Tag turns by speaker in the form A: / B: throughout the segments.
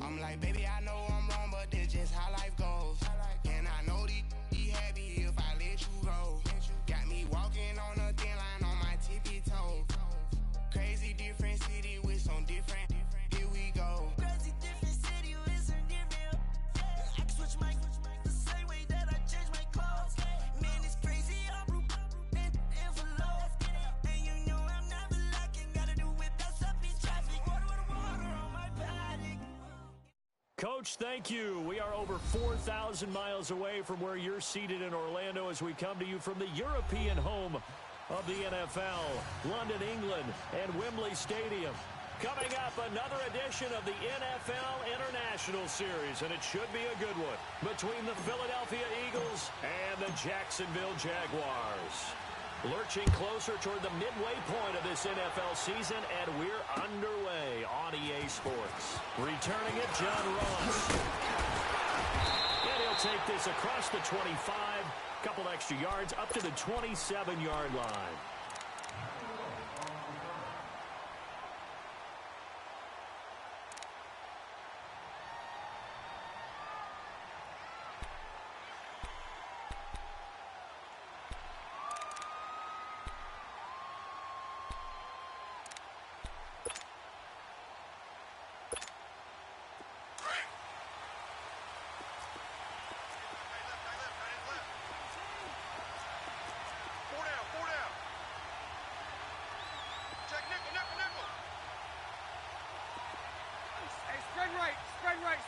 A: I'm like, baby, I know I'm wrong, but that's just how life goes. And I know these happy if I let you go. Got me walking on a thin line on my tippy toes. Crazy different city with some different. Here we go.
B: Crazy different city with some different. I can switch my the same way that I change my clothes. Man, it's crazy. I'm envelope. And you know I'm never lacking. Gotta do it best up in traffic. Water on my paddock.
C: Coach, thank you. We are over 4,000 miles away from where you're seated in Orlando as we come to you from the European home of the NFL, London, England, and Wembley Stadium. Coming up, another edition of the NFL International Series, and it should be a good one, between the Philadelphia Eagles and the Jacksonville Jaguars. Lurching closer toward the midway point of this NFL season, and we're underway on EA Sports. Returning it, John Ross. And he'll take this across the 25, couple extra yards, up to the 27-yard line.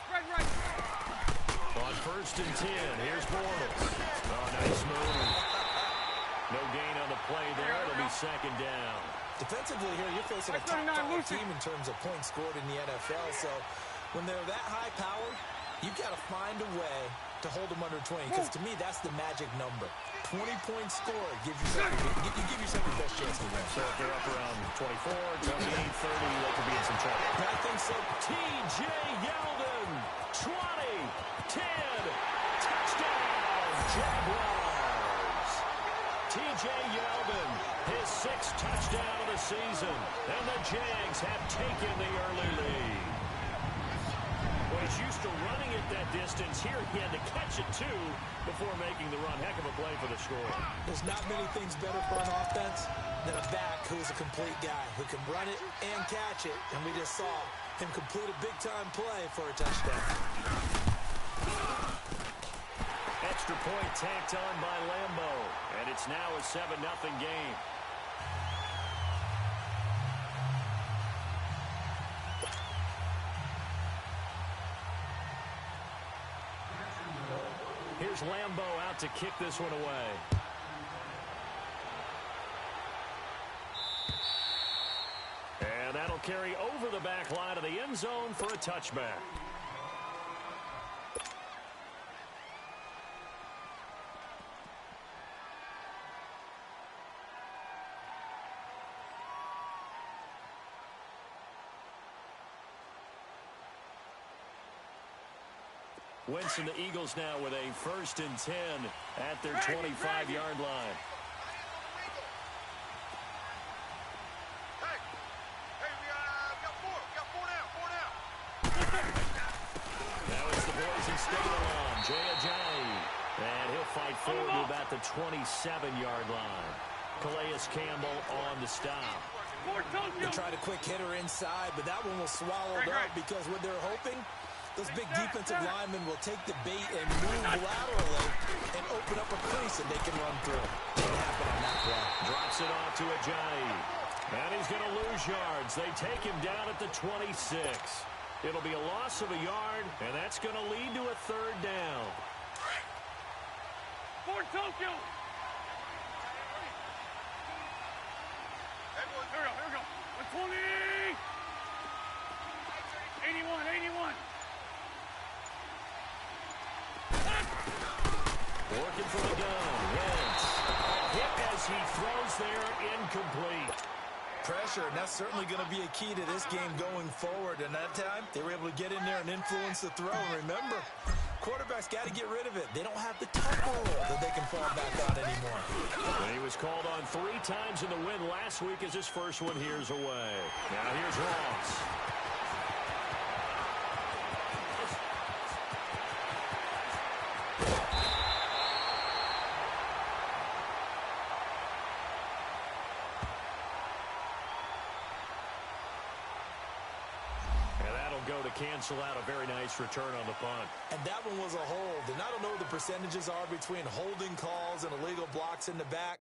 D: Spread right.
C: On 1st and 10, here's Bortles. Oh, nice move. No gain on the play there. It'll be 2nd down.
E: Defensively here, you're facing a top-5 team in terms of points scored in the NFL. So when they're that high-powered, you've got to find a way to hold them under 20. Because to me, that's the magic number. 20 points scored gives you give yourself your best chance to win.
C: So if they're up around 24, 28, 30, they could be in some trouble.
E: I think so.
C: T.J. Yeldon, 20, 10, touchdown, Jaguars. T.J. Yeldon, his 6th touchdown of the season, and the Jags have taken the early lead. Well, he's used to running it that distance. Here he had to catch it, too, before making the run. Heck of a play for the score.
E: There's not many things better for an offense than a back who's a complete guy, who can run it and catch it. And we just saw him complete a big-time play for a touchdown.
C: Extra point tacked on by Lambo. And it's now a 7-0 game. Here's Lambo out to kick this one away. And that'll carry over the back line of the end zone for a touchback. Winston, the Eagles now with a 1st and 10 at their 25-yard line. Now it's the Boise State alum, Jay Ajayi. And he'll fight forward to about the 27-yard line. Calais Campbell on the stop.
E: They tried a quick hitter inside, but that one was swallowed up because what they're hoping, those big defensive linemen will take the bait and move laterally and open up a crease that they can run through. Didn't happen on that play.
C: Drops it off to Ajayi. And he's going to lose yards. They take him down at the 26. It'll be a loss of a yard, and that's going to lead to a 3rd down.
D: For Tokyo. Here we go. 120. 81.
C: Working for the gun. Wentz. Hit as he throws there, incomplete.
E: Pressure, and that's certainly going to be a key to this game going forward. And that time, they were able to get in there and influence the throw. And remember, quarterbacks got to get rid of it. They don't have the tackle that they can fall back on anymore.
C: And he was called on 3 times in the win last week as his first one here's away. Now here's Ross. go to cancel out a very nice return on the punt.
E: And that one was a hold. And I don't know what the percentages are between holding calls and illegal blocks in the back.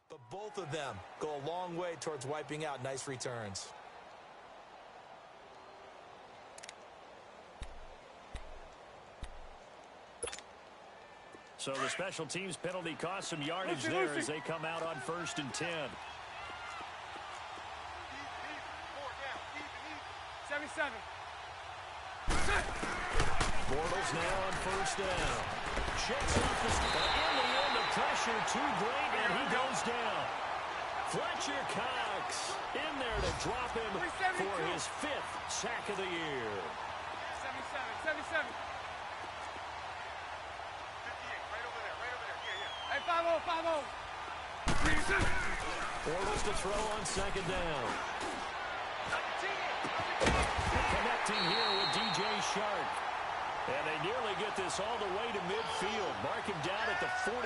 E: But both of them go a long way towards wiping out nice returns.
C: So the special teams penalty cost some yardage there as they come out on 1st and 10.
D: 77.
C: Bortles now on 1st down. Checks off the but in the end, the pressure too great, and he goes down. Fletcher Cox in there to drop him for his 5th sack of the year.
D: 77. 57. Hey, 5-0.
C: Bortles to throw on 2nd down. Connecting here with DJ Shark. And they nearly get this all the way to midfield. Mark him down at the 49.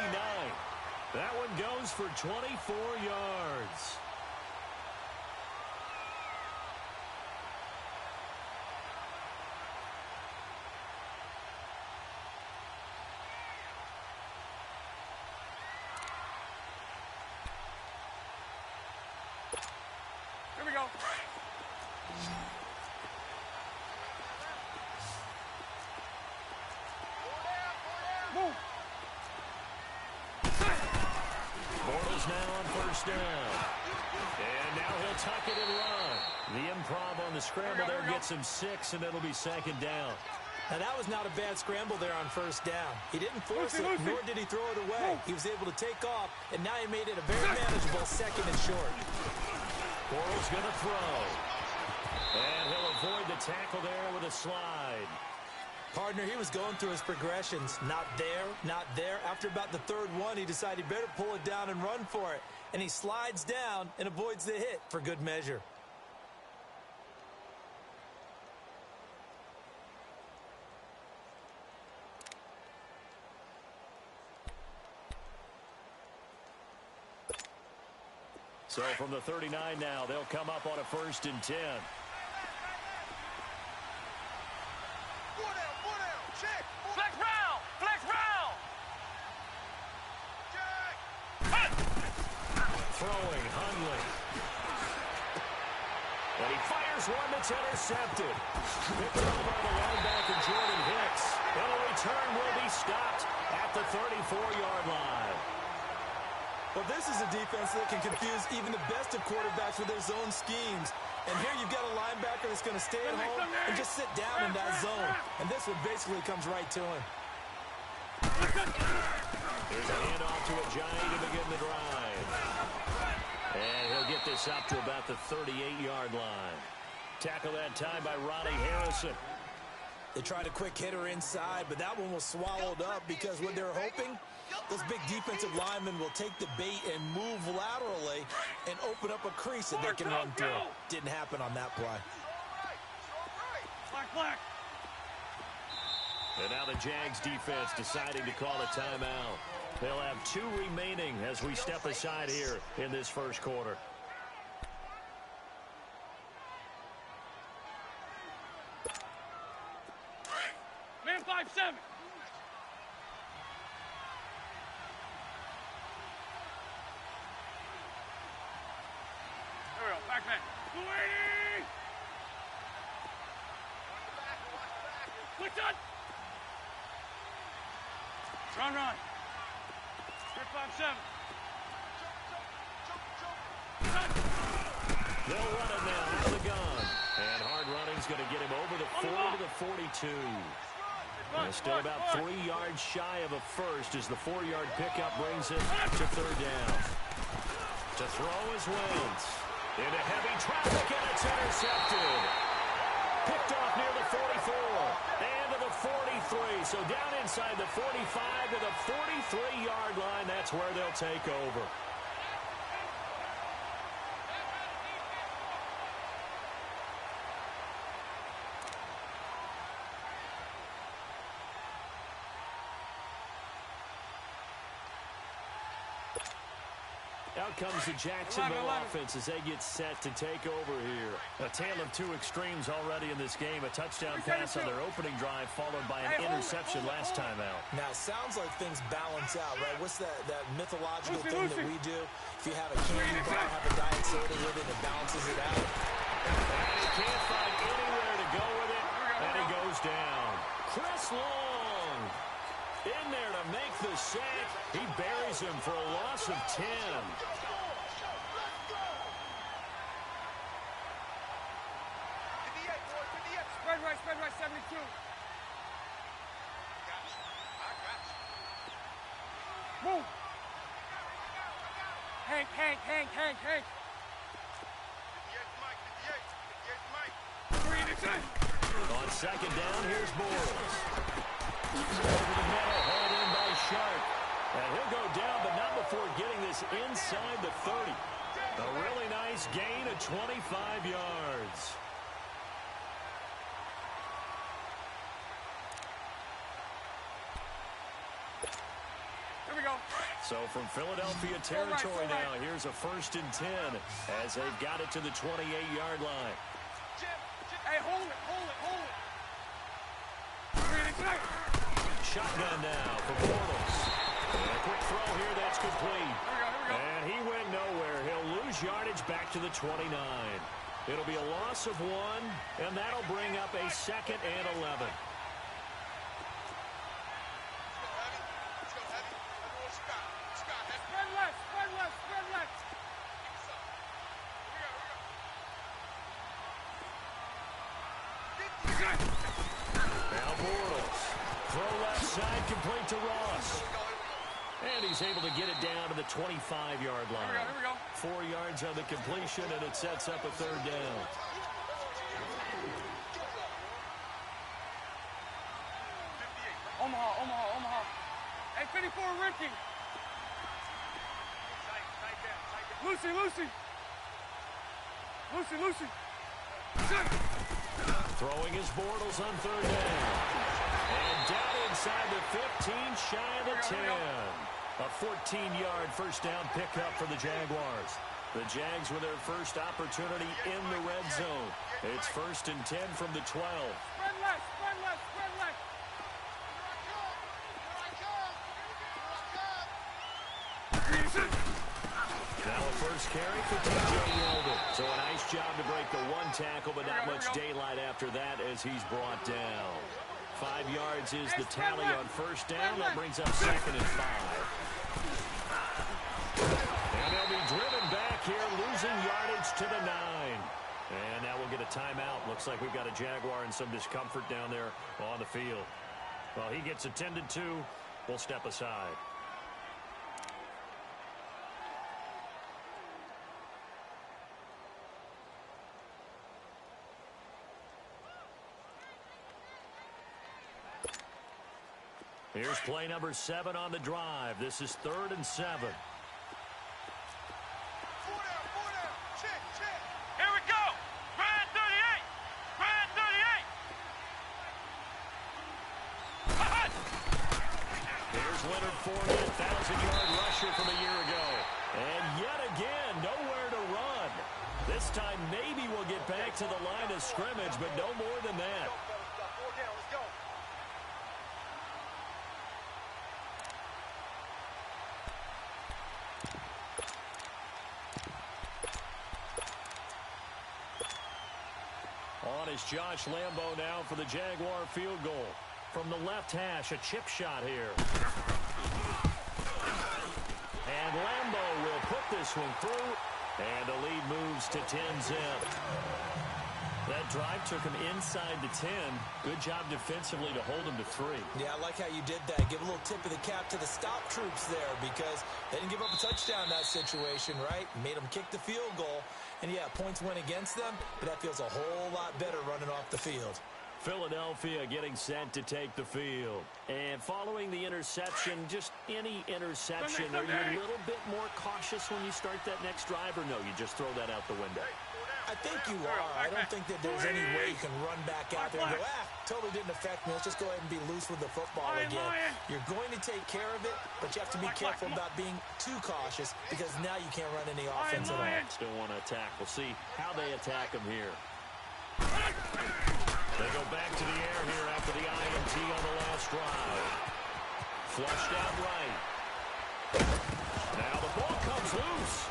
C: That one goes for 24 yards.
D: Here we go. Move.
C: Bortles now on 1st down. And now he'll tuck it and run. The improv on the scramble there gets him 6, and it'll be 2nd down.
E: Now, that was not a bad scramble there on 1st down. He didn't force it, nor did he throw it away. He was able to take off, and now he made it a very manageable 2nd and short.
C: Bortles going to throw. And he'll avoid the tackle there with a slide.
E: Partner, he was going through his progressions. Not there, not there. After about the 3rd one, he decided he better pull it down and run for it. And he slides down and avoids the hit for good measure.
C: So from the 39 now, they'll come up on a 1st and 10.
D: Flex round.
C: Throwing, Hundley. And he fires one that's intercepted. Picked up by the linebacker, Jordan Hicks. And a return will be stopped at the 34-yard line.
E: Well, this is a defense that can confuse even the best of quarterbacks with their zone schemes. And here you've got a linebacker that's going to stay at home and just sit down in that zone. And this one basically comes right to him.
C: There's a handoff to Ajayi to begin the drive. And he'll get this up to about the 38-yard line. Tackle that time by Ronnie Harrison.
E: They tried a quick hitter inside, but that one was swallowed up because what they're hoping, those big defensive linemen will take the bait and move laterally and open up a crease that they can run through. Didn't happen on that play.
D: Black.
C: And now the Jags defense deciding to call a timeout. They'll have 2 remaining as we step aside here in this 1st quarter.
D: Man 5-7. There we go. Back man. 280. Quick touch. Run.
C: They'll run it now out of the gun. And hard running's going to get him over the 40 to the 42. And still about 3 yards shy of a first as the 4-yard pickup brings it to third down. To throw is Wentz. Into heavy traffic, and it's intercepted. Picked off near the 44 and to the 43. So down inside the 45 to the 43-yard line. That's where they'll take over. Out comes the Jacksonville offense as they get set to take over here. A tale of two extremes already in this game. A touchdown pass on their opening drive followed by an interception last time out.
E: Now, it sounds like things balance out, right? What's that mythological thing that we do? If you have a candy bar, have a diet soda with it, it balances it out.
C: And he can't find anywhere to go with it, and he goes down. Chris Long in there to make the sack. He buries him for a loss of 10.
D: Spread right, 72. Move. Hank. 58 Mike.
C: On second down, here's Bortles. Over the middle, hauled in by Sharp. And he'll go down, but not before getting this inside the 30. A really nice gain of 25 yards.
D: Here we go.
C: So from Philadelphia territory now, here's a 1st and 10 as they've got it to the 28-yard line.
D: Hey, hold it.
C: Shotgun now for Bortles. And a quick throw here, that's complete.
D: Here we go.
C: And he went nowhere. He'll lose yardage back to the 29. It'll be a loss of 1, and that'll bring up a 2nd and 11.
D: Spread left.
C: Now Bortles. Throw left side, complete to Ross. And he's able to get it down to the 25-yard line.
D: Here we go.
C: 4 yards on the completion, and it sets up a 3rd down.
D: Omaha. Hey, 54, Ricky. Lucy.
C: Throwing his Bortles on 3rd down. And down inside the 15, shy of the 10. A 14-yard first down pickup for the Jaguars. The Jags with their first opportunity in the red zone. It's 1st and 10 from the 12.
D: Spread left.
C: Now a first carry for T.J. Yeldon. So a nice job to break the 1 tackle, but not much daylight after that as he's brought down. 5 yards is the tally on first down. That brings up 2nd and 5. And they'll be driven back here, losing yardage to the 9. And now we'll get a timeout. Looks like we've got a Jaguar in some discomfort down there on the field. Well, he gets attended to. We'll step aside. Here's play number 7 on the drive. This is 3rd and 7.
D: Here we go. Brand 38.
C: Here's Leonard Fournette, 1,000-yard rusher from a year ago. And yet again, nowhere to run. This time maybe we'll get back to the line of scrimmage, but no more than that. On is Josh Lambo now for the Jaguar field goal. From the left hash, a chip shot here. this one through, and the lead moves to 10-zip. That drive took him inside the 10. Good job defensively to hold him to 3.
E: Yeah, I like how you did that. Give a little tip of the cap to the stop troops there because they didn't give up a touchdown in that situation, right? Made them kick the field goal. And, yeah, points went against them, but that feels a whole lot better running off the field.
C: Philadelphia getting set to take the field. And following the interception, just any interception, are you a little bit more cautious when you start that next drive, or no, you just throw that out the window?
E: I think you are. I don't think that there's any way you can run back out there and go, totally didn't affect me. Let's just go ahead and be loose with the football again. You're going to take care of it, but you have to be careful about being too cautious because now you can't run any offense at all.
C: Still want to attack. We'll see how they attack him here. They go back to the air here after the INT on the last drive. Flushed out right. Now the ball comes loose.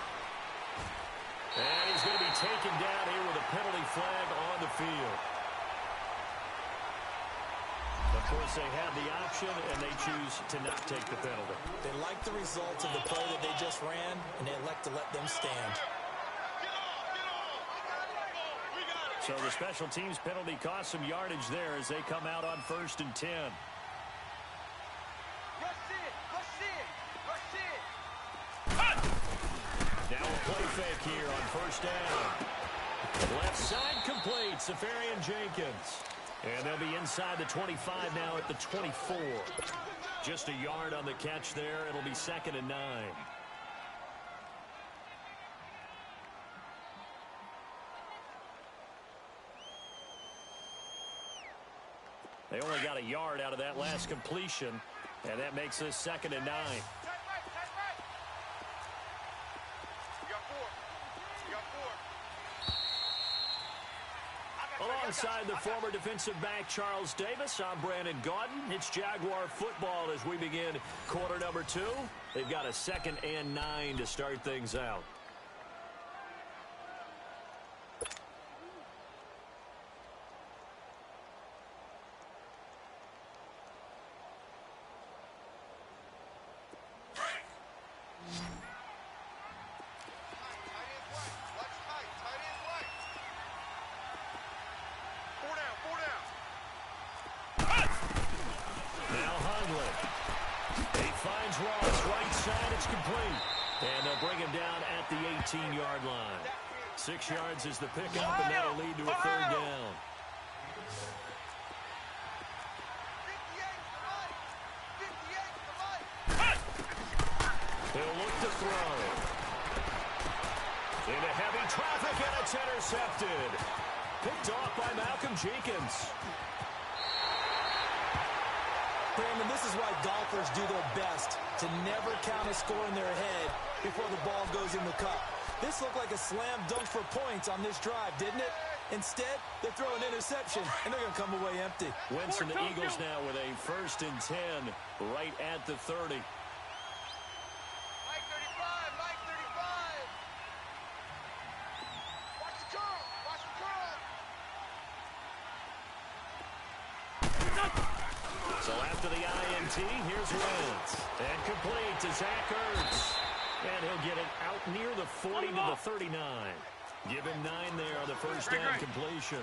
C: And he's going to be taken down here with a penalty flag on the field. Of course, they had the option, and they choose to not take the penalty.
E: They like the results of the play that they just ran, and they elect to let them stand.
C: So the special teams penalty cost some yardage there as they come out on 1st and 10. Now a play fake here on 1st down. Left side complete, Safarian Jenkins. And they'll be inside the 25 now at the 24. Just a yard on the catch there. It'll be 2nd and 9. They only got a yard out of that last completion, and that makes this 2nd and 9. Alongside the former defensive back Charles Davis, I'm Brandon Gaudin. It's Jaguar football as we begin quarter number 2. They've got a 2nd and 9 to start things out. Ross, right side, it's complete. And they'll bring him down at the 18-yard line. 6 yards is the pickup, and that'll lead to a 3rd down. He'll look to throw. Into heavy traffic, and it's intercepted. Picked off by Malcolm Jenkins.
E: Brandon, this is why golfers do their best to never count a score in their head before the ball goes in the cup. This looked like a slam dunk for points on this drive, didn't it? Instead, they throw an interception, and they're going to come away empty.
C: Wentz and the Eagles now with a 1st and 10 right at the 30.
D: Mike 35, Mike 35. Watch the curl, watch the curl.
C: So after the INT, here's Wentz. And complete to Zach Ertz. And he'll get it out near the 40 to the 39. Give him 9 there on the 1st down completion.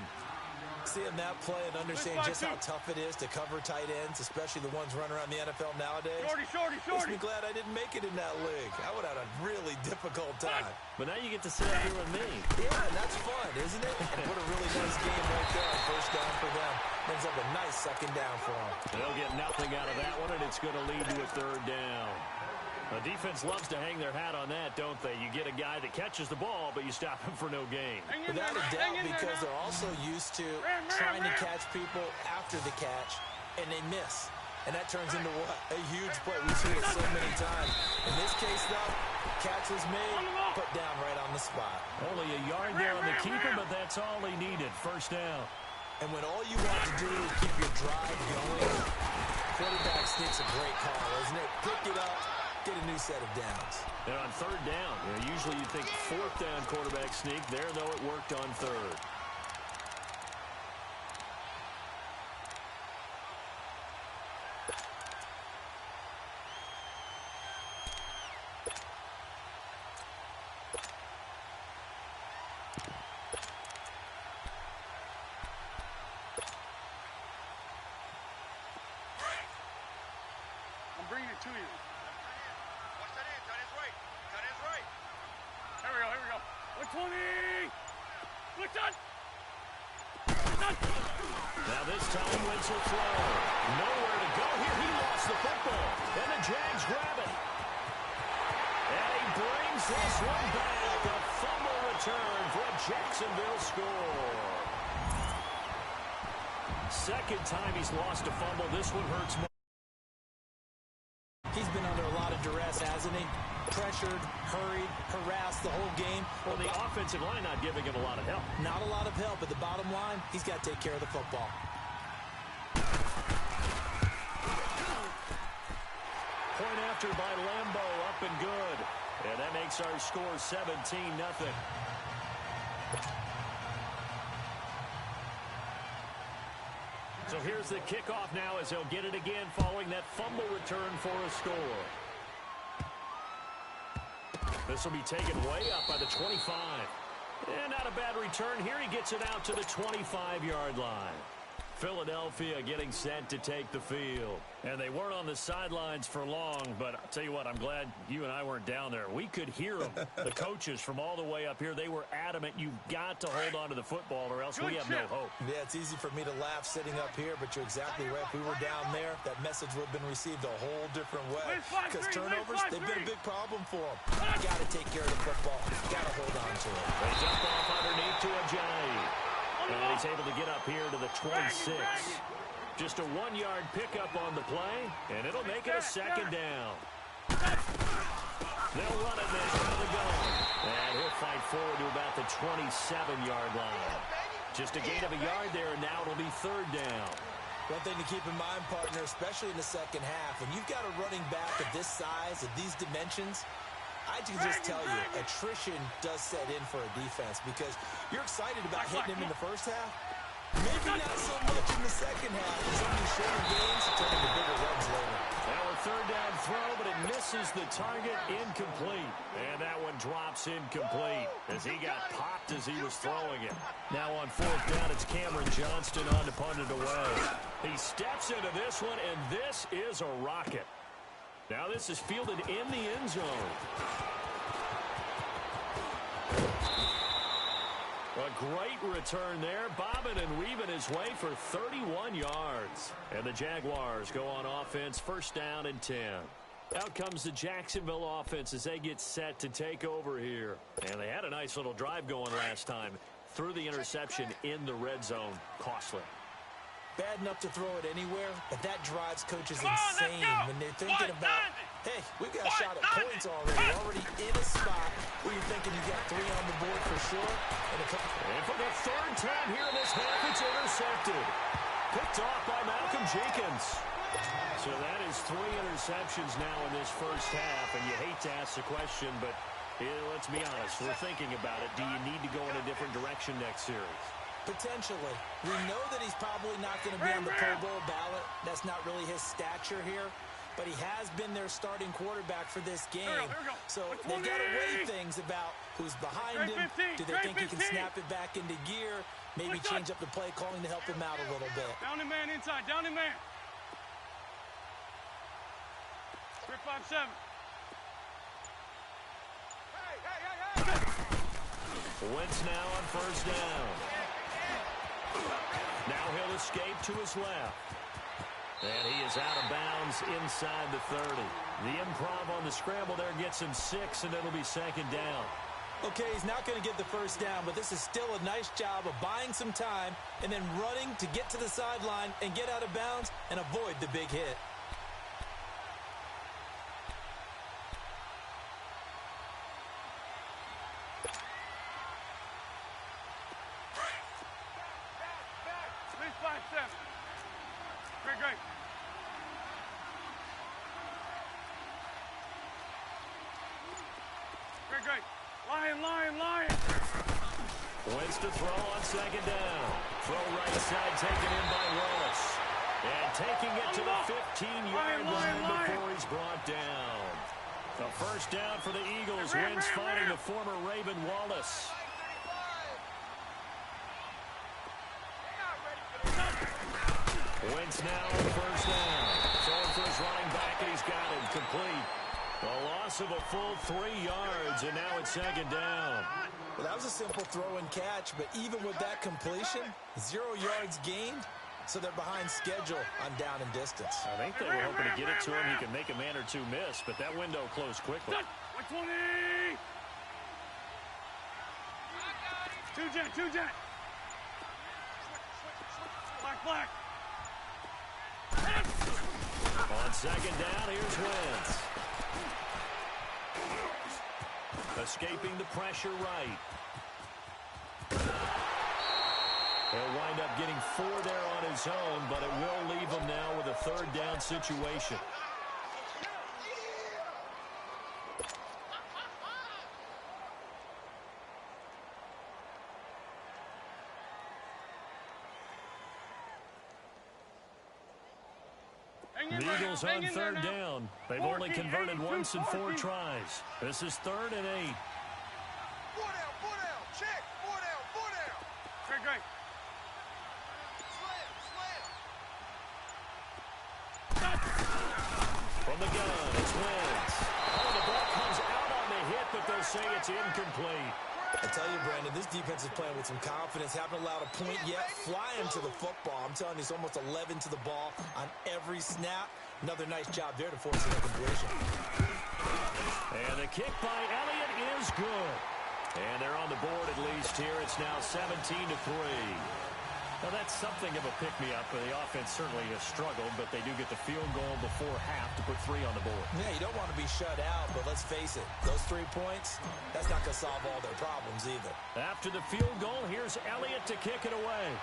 E: Seeing that play and understand just how tough it is to cover tight ends, especially the ones running around the NFL nowadays. Makes me glad I didn't make it in that league. I would have had a really difficult time.
C: But now you get to sit up here with me.
E: Yeah, and that's fun, isn't it? And what a really nice game right there on 1st down for them. Brings up a nice 2nd down for them.
C: They'll get nothing out of that one, and it's going to lead to a 3rd down. The defense loves to hang their hat on that, don't they? You get a guy that catches the ball, but you stop him for no gain.
E: Without a doubt, because they're also used to trying to catch people after the catch, and they miss. And that turns into what? A huge play. We've seen it so many times. In this case, though, catch was made, put down right on the spot.
C: Only a yard there on the keeper, but that's all he needed. 1st down.
E: And when all you want to do is keep your drive going, quarterback sneak's a great call, isn't it? Pick it up. Get a new set of downs.
C: And on 3rd down, usually you think 4th down quarterback sneak. There, though, it worked on 3rd.
D: 2 years. Watch that in. Tight end's right. Tight end's right. Here we go. Here we go. 120. Look on.
C: Now this time Wentz will throw. Nowhere to go here. He lost the football. And the Jags grab it. And he brings this one back. A fumble return for a Jacksonville score. Second time he's lost a fumble. This one hurts more.
E: He's been under a lot of duress, hasn't he? Pressured, hurried, harassed the whole game.
C: Well, the offensive line not giving him a lot of help.
E: Not a lot of help, but the bottom line, he's got to take care of the football.
C: Point after by Lambo, up and good. And that makes our score 17-0. So here's the kickoff now as he'll get it again following that fumble return for a score. This will be taken way up by the 25. And not a bad return here. He gets it out to the 25-yard line. Philadelphia getting set to take the field. And they weren't on the sidelines for long, but I'll tell you what, I'm glad you and I weren't down there. We could hear them, the coaches from all the way up here. They were adamant, you've got to hold on to the football or else we have no hope.
E: Yeah, it's easy for me to laugh sitting up here, but you're exactly right. If we were down there, that message would have been received a whole different way. Because turnovers, they've been a big problem for them. You got to take care of the football. You got to hold on to it.
C: They jump off underneath to Ajayi. And he's able to get up here to the 26. Just a 1-yard pickup on the play, and it'll make it a second down. They'll run it now to the goal. And he'll fight forward to about the 27-yard line. Just a gain of a yard there, and now it'll be third down.
E: One thing to keep in mind, partner, especially in the second half, when you've got a running back of this size, of these dimensions, I can just tell you, attrition does set in for a defense because you're excited about hitting him in the first half. Maybe not so much in the second half. Some of these shorter games turn into bigger runs later.
C: Now a third down throw, but it misses the target, incomplete. And that one drops incomplete as he got popped as he was throwing it. Now on fourth down, it's Cameron Johnston on to punt it away. He steps into this one, and this is a rocket. Now this is fielded in the end zone. A great return there, bobbing and weaving his way for 31 yards. And the Jaguars go on offense, first down and 10. Out comes the Jacksonville offense as they get set to take over here. And they had a nice little drive going last time. Threw the interception in the red zone. Costly.
E: Bad enough to throw it anywhere, but that drives coaches insane when they're thinking about, hey, we've got a shot at points already. We're already in a spot where you're thinking you've got 3 on the board for sure.
C: And for the third time here in this half, it's intercepted. Picked off by Malcolm Jenkins. So that is 3 interceptions now in this first half, and you hate to ask the question, but let's be honest, we're thinking about it. Do you need to go in a different direction next series?
E: Potentially. We know that he's probably not going to be on the Pro Bowl ballot. That's not really his stature here. But he has been their starting quarterback for this game.
D: Here we go.
E: So they've got to weigh things about who's behind him. Do they think he can snap it back into gear? Maybe change up the play calling to help him out a little bit.
D: Down the man inside. Down the man. 3-5-7.
C: Wentz now on first down. Now he'll escape to his left. And he is out of bounds inside the 30. The improv on the scramble there gets him 6, and it'll be second down.
E: Okay, he's not going to get the first down, but this is still a nice job of buying some time and then running to get to the sideline and get out of bounds and avoid the big hit.
D: Great. Lion.
C: Wentz to throw on second down. Throw right side taken in by Wallace. And taking it to the 15-yard line before he's brought down. The first down for the Eagles. Wentz finding the former Raven Wallace. Wentz now on first down. Throwing for his running back, and he's got him. loss of a full 3 yards, and now it's second down.
E: Well, that was a simple throw and catch, but even with that completion, 0 yards gained, so they're behind schedule on down and distance.
C: I think they were hoping to get it to him. He could make a man or two miss, but that window closed quickly.
D: 120! Two jet. Black.
C: On second down, here's Wentz. Escaping the pressure right. He'll wind up getting 4 there on his own, but it will leave him now with a third down situation. The Eagles on third down. They've only converted once in 4 tries. This is 3rd and 8.
D: 4 down. Check. 4 down. Great. Slam.
C: From the gun, it's Wentz. Oh, the ball comes out on the hit, but they'll say it's incomplete.
E: I tell you, Brandon, this defense is playing with some confidence. Haven't allowed a point yet. Flying to the football. I'm telling you, it's almost 11 to the ball on every snap. Another nice job there to force an incompletion.
C: And the kick by Elliott is good. And they're on the board at least here. It's now 17-3. Now, that's something of a pick-me-up. The offense certainly has struggled, but they do get the field goal before half to put 3 on the board.
E: Yeah, you don't want to be shut out, but let's face it. Those 3 points, that's not going to solve all their problems either.
C: After the field goal, here's Elliott to kick it away.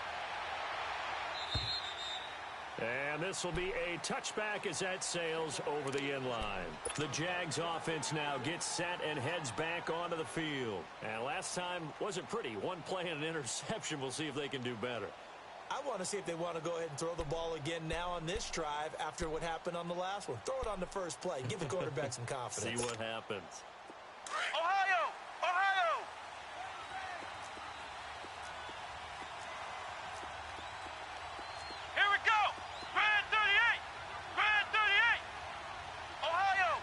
C: And this will be a touchback as that sails over the end line. The Jags offense now gets set and heads back onto the field. And last time wasn't pretty. 1 play and an interception. We'll see if they can do better.
E: I want to see if they want to go ahead and throw the ball again now on this drive after what happened on the last one. Throw it on the first play. Give the quarterback some confidence.
C: See what happens.
D: Ohio! Here we go! Grand 38! Ohio!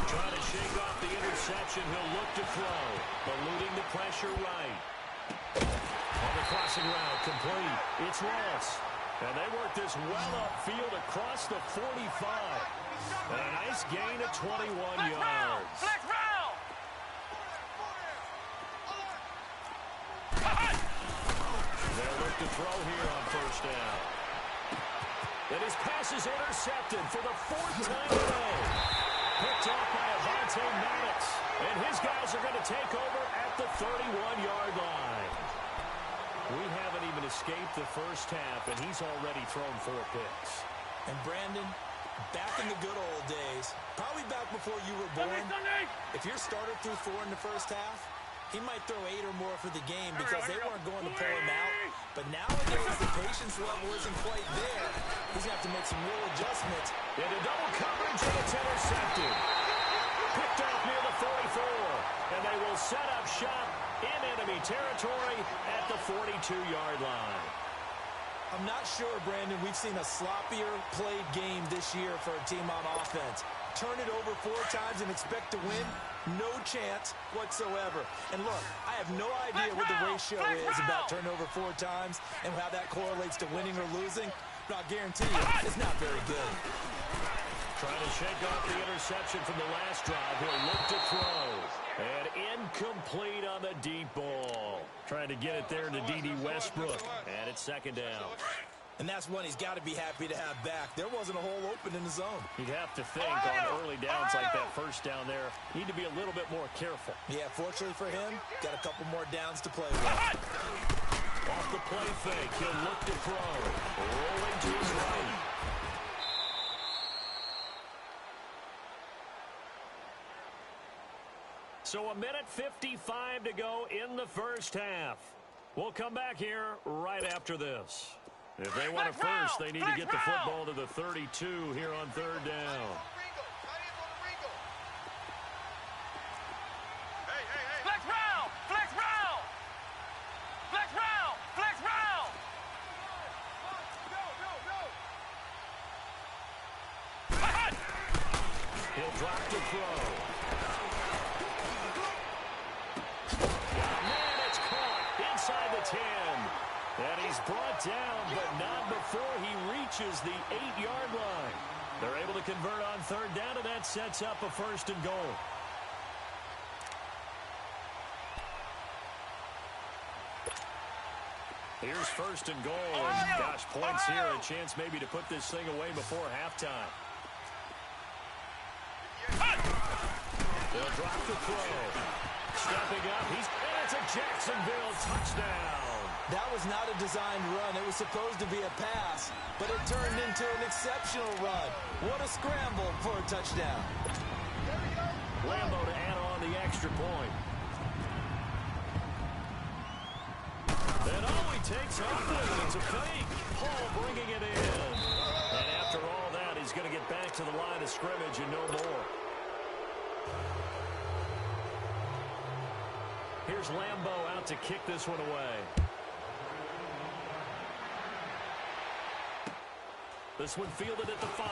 C: Trying to shake off the interception. He'll look to throw. Eluding the pressure right. On the crossing route, complete. It's Ross. And they work this well upfield across the 45. And a nice gain of 21 yards.
D: Flex round!
C: They'll look to throw here on first down. And his pass is intercepted for the 4th time today. Picked off by Avonte Maddox. And his guys are going to take over at the 31-yard line. We haven't even escaped the first half, and he's already thrown 4 picks.
E: And Brandon, back in the good old days, probably back before you were born, if your starter threw 4 in the first half, he might throw 8 or more for the game because they weren't going to pull him out. But nowadays, the patience level isn't quite there. He's going to have to make some real adjustments.
C: Into double coverage, and it's intercepted. Picked off near the 44, and they will set up shop in enemy territory at the 42-yard line.
E: I'm not sure, Brandon, we've seen a sloppier played game this year for a team on offense. Turn it over 4 times and expect to win? No chance whatsoever. And look, I have no idea what the ratio is about turnover 4 times and how that correlates to winning or losing, but I'll guarantee you it's not very good.
C: Trying to shake off the interception from the last drive. He'll look to throw. And incomplete on the deep ball. Trying to get it there to D.D. Westbrook. And it's second down.
E: And that's one he's got to be happy to have back. There wasn't a hole open in the zone.
C: You'd have to think on early downs like that first down there, need to be a little bit more careful.
E: Yeah, fortunately for him, got a couple more downs to play with.
C: Off the play fake, he'll look to throw. Rolling to his right. So 1:55 to go in the first half. We'll come back here right after this. If they want it first, they need to get the football to the 32 here on third down.
D: Flex round! Flex round! Flex round! Flex round!
C: Drop to throw. Man, it's caught inside the 10. And he's brought down, but not before he reaches the 8-yard line. They're able to convert on third down, and that sets up a 1st and goal. Here's 1st and goal. And gosh, points here. A chance maybe to put this thing away before halftime. They'll drop the throw. Stepping up. And it's a Jacksonville touchdown.
E: That was not a designed run. It was supposed to be a pass, but it turned into an exceptional run. What a scramble for a touchdown.
C: Lambo to add on the extra point. And all he takes off with it's a fake. Paul bringing it in. And after all that, he's going to get back to the line of scrimmage and no more. Here's Lambo out to kick this one away. This one fielded at the 5.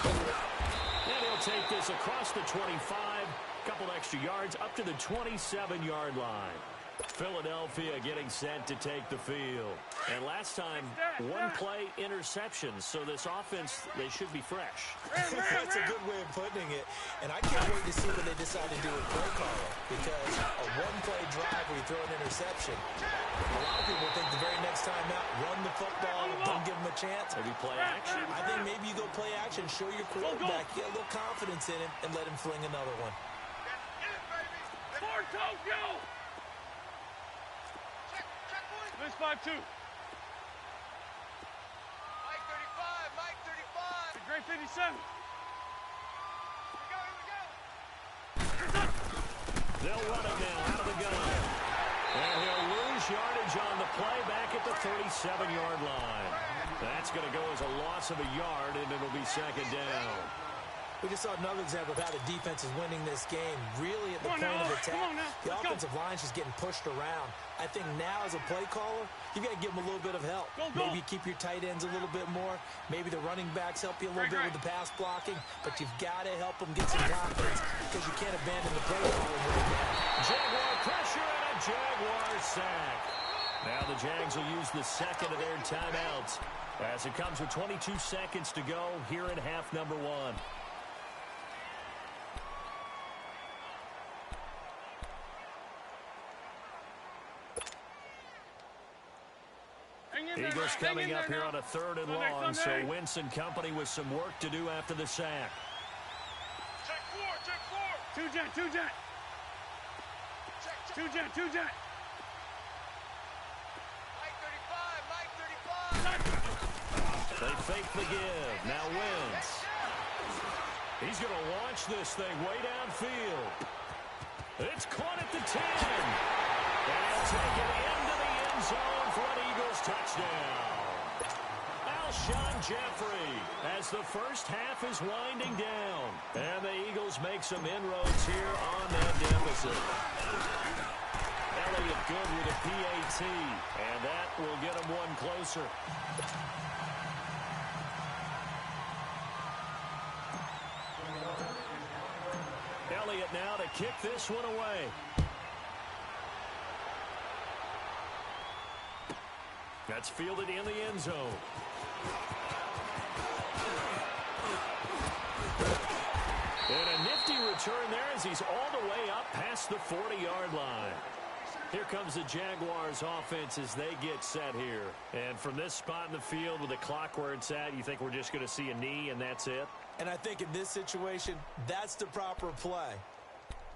C: And he'll take this across the 25. Couple extra yards up to the 27-yard line. Philadelphia getting set to take the field. And last time, one play interception. So this offense, they should be fresh.
E: That's a good way of putting it. And I can't wait to see what they decide to do with play calling. Because a one-play drive where you throw an interception, a lot of people think the very next time out, run the football, don't give them a chance.
C: Maybe play action.
E: I think maybe you go play action, show your quarterback, get a little confidence in him, and let him fling another one.
D: Ford Tokyo! This 5-2. Mike 35, Mike 35. The great 57. Here we go.
C: They'll run it now out of the gun. And he'll lose yardage on the play back at the 37-yard line. That's going to go as a loss of a yard, and it'll be 2nd down.
E: We just saw another example of how the defense is winning this game. Really at the point of attack, the offensive line's just getting pushed around. I think now as a play caller, you've got to give them a little bit of help. Maybe keep your tight ends a little bit more. Maybe the running backs help you a little bit with the pass blocking. But you've got to help them get some confidence because you can't abandon the play calling with them.
C: Jaguar pressure and a Jaguar sack. Now the Jags will use the second of their timeouts as it comes with 22 seconds to go here in half number 1. Eagles coming up here on a 3rd and long, so Wentz and company with some work to do after the sack.
D: Check 4. Two jet. Mike 35.
C: They fake the give. Now Wentz. He's going to launch this thing way downfield. It's caught at the 10. And he'll take it into the end zone for an Eagles touchdown. Alshon Jeffrey as the first half is winding down. And the Eagles make some inroads here on that deficit. Elliott good with a PAT. And that will get him one closer. Elliott now to kick this one away. That's fielded in the end zone. And a nifty return there as he's all the way up past the 40-yard line. Here comes the Jaguars offense as they get set here. And from this spot in the field with the clock where it's at, you think we're just going to see a knee and that's it?
E: And I think in this situation, that's the proper play.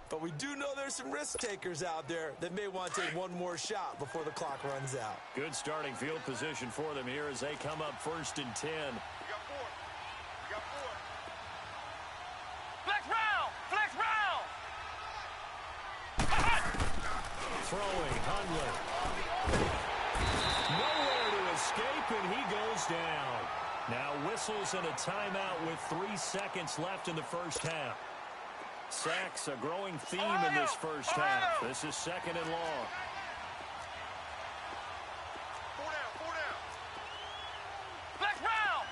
E: But we do know there's some risk takers out there that may want to take one more shot before the clock runs out.
C: Good starting field position for them here as they come up 1st and 10.
D: We got 4. Flex round.
C: Throwing, Hundley. Nowhere to escape, and he goes down. Now whistles and a timeout with 3 seconds left in the first half. Sacks, a growing theme in this first half. This is 2nd and long.
D: 4 down. Flex round.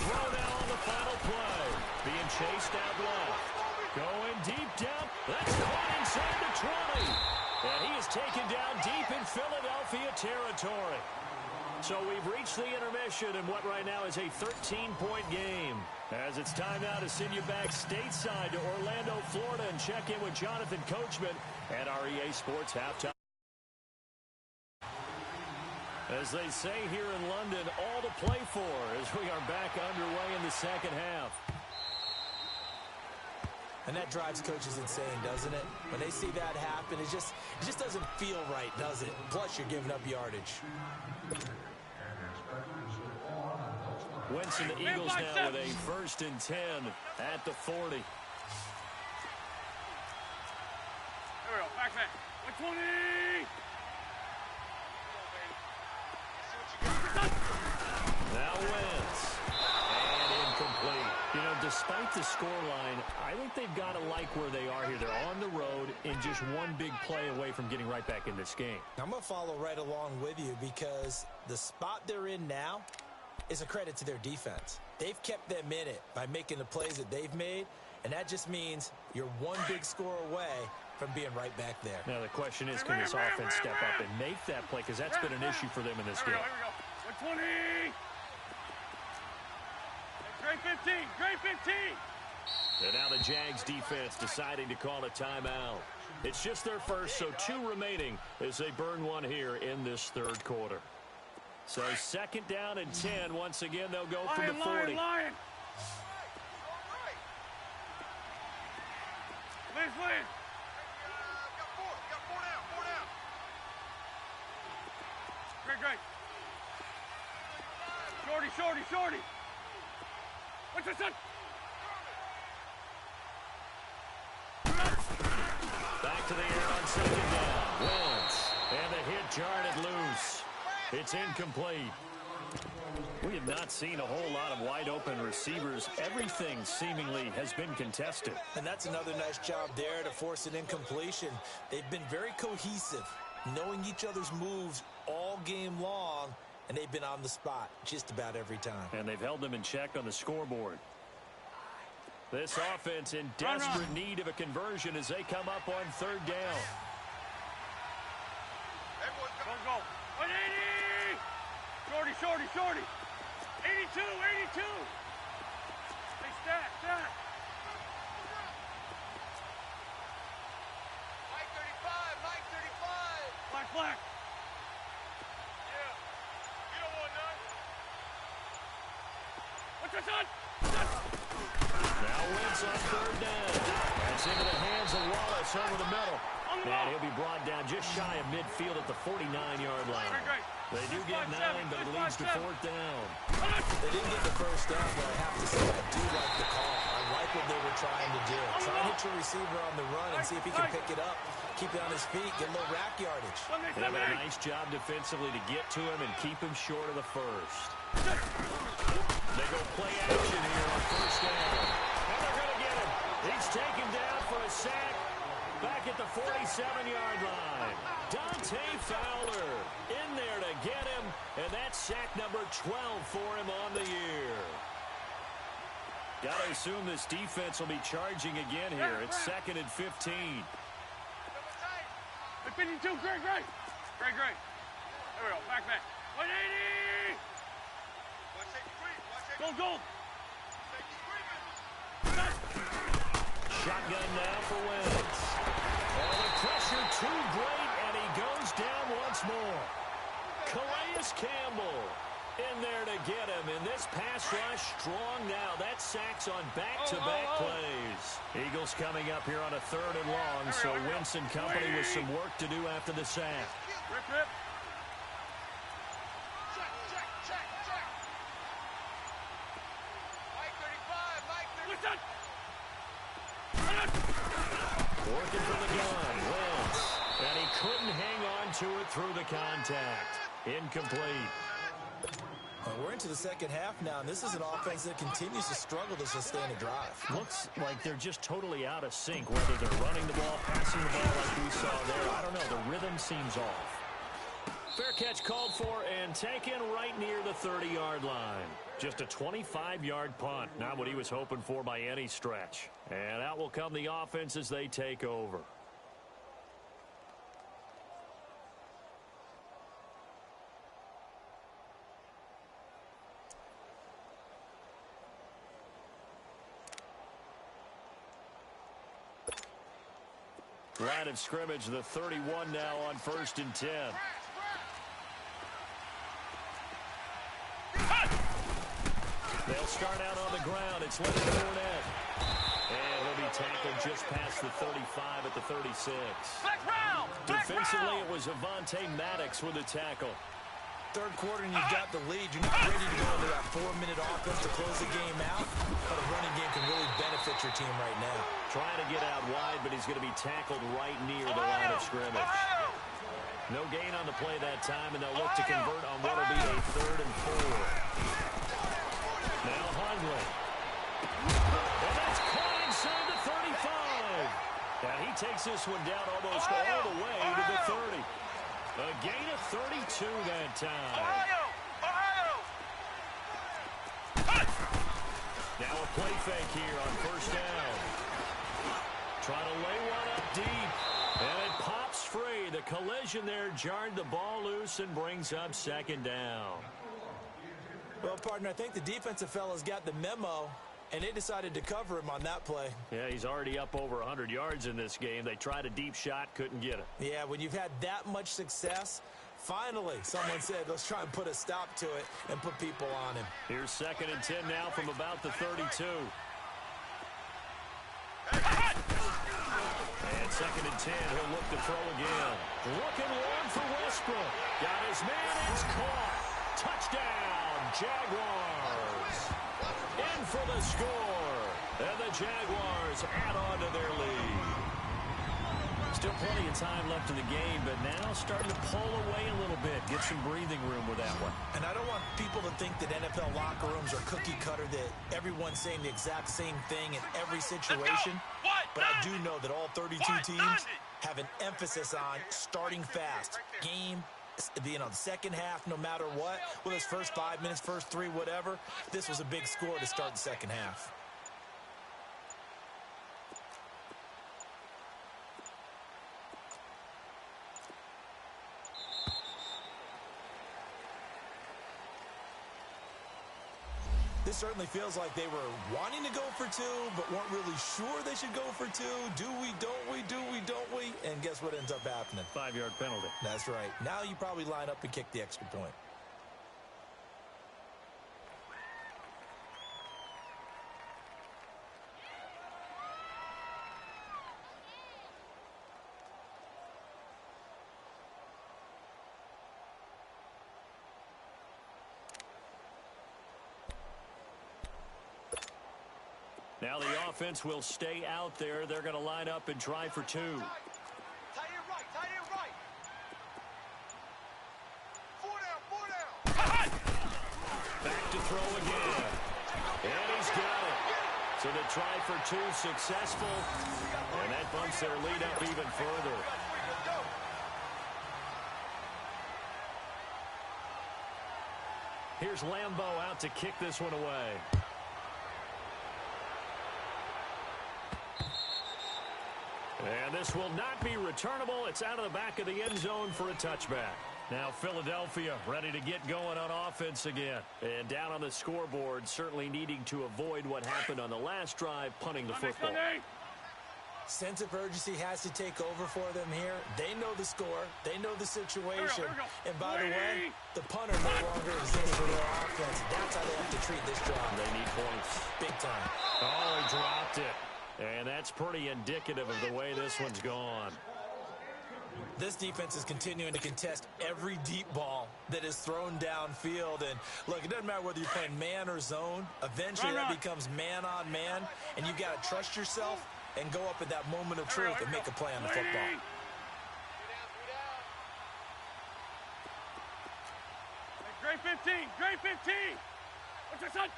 C: throw now on the final play. Being chased out left. Going deep down. That's caught inside the 20. And he is taken down deep in Philadelphia territory. So we've reached the intermission in what right now is a 13-point game. As it's time now to send you back stateside to Orlando, Florida, and check in with Jonathan Coachman at our EA Sports Halftime. As they say here in London, all to play for as we are back underway in the second half.
E: And that drives coaches insane, doesn't it? When they see that happen, it just doesn't feel right, does it? Plus, you're giving up yardage.
C: Winston, the Eagles now with a 1st and 10 at the 40.
D: Here we go, back. 120!
C: Now Wentz. And incomplete. You know, despite the scoreline, I think they've got to like where they are here. They're on the road and just one big play away from getting right back in this game.
E: I'm going to follow right along with you because the spot they're in now is a credit to their defense. They've kept them in it by making the plays that they've made, and that just means you're one big score away from being right back there.
C: Now the question is, can this offense step up and make that play? Because that's been an issue for them in this game.
D: Here we go. 120! Great 15! Great 15!
C: And now the Jags defense deciding to call a timeout. It's just their first, so 2 remaining as they burn one here in this 3rd quarter. So 2nd down and 10. Once again, they'll go from the 40.
D: Lion. Lion. Got four down. Great. Shorty. What's this son?
C: Back to the air on 2nd down. Wentz. And the hit jarred it loose. It's incomplete. We have not seen a whole lot of wide-open receivers. Everything seemingly has been contested.
E: And that's another nice job there to force an incompletion. They've been very cohesive, knowing each other's moves all game long, and they've been on the spot just about every time.
C: And they've held them in check on the scoreboard. This offense in desperate need of a conversion as they come up on 3rd down.
D: Go. 180! Shorty. 82! Hey, stack. Mike 35! Black. Yeah. You don't want none. What's this on?
C: Now Wentz on 3rd down. That's into the hands of Wallace over the middle. And he'll be brought down just shy of midfield at the 49-yard line. They do get 9, but it leads to 4th down.
E: They didn't get the 1st down, but I have to say I do like the call. I like what they were trying to do. Try and hit your receiver on the run and see if he can pick it up. Keep it on his feet, get a little rack yardage.
C: They have a nice job defensively to get to him and keep him short of the 1st. They go play action here on 1st down. And they're going to get him. He's taken down for a sack. Back at the 47-yard line. Dante Fowler in there to get him, and that's sack number 12 for him on the year. Got to assume this defense will be charging again here. It's 2nd and 15.
D: 52, great. There we go, back. 180! Gold.
C: Shotgun now for Wentz. And the pressure too great, and he goes down once more. Calais Campbell in there to get him, and this pass rush strong now. That sacks on back-to-back plays. Eagles coming up here on a 3rd and long, so Wentz and company with some work to do after the sack.
D: Rip. Check. Mike 35.
C: Working for the gun, Wentz. And he couldn't hang on to it through the contact. Incomplete.
E: Well, we're into the 2nd half now, and this is an offense that continues to struggle to sustain a drive.
C: Looks like they're just totally out of sync, whether they're running the ball, passing the ball like we saw there. I don't know. The rhythm seems off. Fair catch called for and taken right near the 30-yard line. Just a 25-yard punt. Not what he was hoping for by any stretch. And out will come the offense as they take over. Line of scrimmage, the 31 now on 1st and 10. They'll start out on the ground. It's Leonard Fournette. And he'll be tackled just past the 35 at the 36. Defensively, it was Avonte Maddox with the tackle.
E: Third quarter and you've got the lead. You're not ready to go into that 4-minute offense to close the game out, but a running game can really benefit your team right now.
C: Trying to get out wide, but he's going to be tackled right near the line of scrimmage. No gain on the play that time, and they'll look to convert on what will be a 3rd and 4. Now Hundley. And that's caught inside the 35. And he takes this one down almost all the way to the 30. A gain of 32 that time. Now a play fake here on 1st down. Try to lay one up deep. And it pops free. The collision there jarred the ball loose and brings up 2nd down.
E: Well, partner, I think the defensive fellas got the memo, and they decided to cover him on that play.
C: Yeah, he's already up over 100 yards in this game. They tried a deep shot, couldn't get it.
E: Yeah, when you've had that much success, finally someone said, let's try and put a stop to it and put people on him.
C: Here's 2nd and 10 now from about the 32. And 2nd and 10, he'll look to throw again. Looking long for Westbrook. Got his man, it's caught. Touchdown, Jaguars. In for the score. And the Jaguars add on to their lead. Still plenty of time left in the game, but now starting to pull away a little bit. Get some breathing room with that one.
E: And I don't want people to think that NFL locker rooms are cookie cutter, that everyone's saying the exact same thing in every situation. But I do know that all 32 teams have an emphasis on starting fast. Game, the second half, no matter what. Whether it's first 5 minutes, first 3, whatever. This was a big score to start the second half. This certainly feels like they were wanting to go for 2, but weren't really sure they should go for 2. Do we, don't we, do we, don't we? And guess what ends up happening?
C: 5-yard penalty.
E: That's right. Now you probably line up and kick the extra point.
C: Now the offense will stay out there. They're going to line up and try for 2.
D: Tight end right, tight end right. 4 down.
C: Back to throw again. And he's got it. So the try for 2 successful. And that bumps their lead up even further. Here's Lambeau out to kick this one away. And this will not be returnable. It's out of the back of the end zone for a touchback. Now Philadelphia ready to get going on offense again. And down on the scoreboard, certainly needing to avoid what happened on the last drive, punting the football.
E: Sense of urgency has to take over for them here. They know the score. They know the situation. And by the way, the punter no longer exists for their offense. That's how they have to treat this drive.
C: They need points.
E: Big time.
C: Oh, he dropped it. And that's pretty indicative of the way this one's gone.
E: This defense is continuing to contest every deep ball that is thrown downfield. And look, it doesn't matter whether you're playing man or zone. Eventually that becomes man on man. And you got to trust yourself and go up at that moment of truth and make a play on the football.
D: Grade 15, grade 15. What's your son?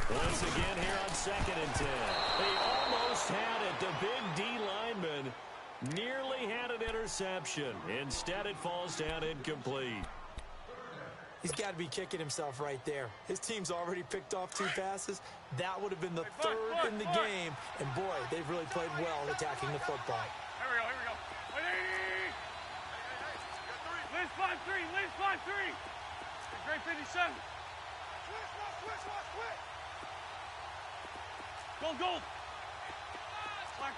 C: Once again here on 2nd and 10. They almost had it. The big D lineman Nearly had an interception. Instead, it falls down incomplete.
E: He's got to be kicking himself right there. His team's already picked off 2 passes. That would have been the 3rd in the game. And, boy, they've really played well attacking the football.
D: Here we go, here we go. Liz 5-3, Liz 5-3. Great 57. Switch. Gold.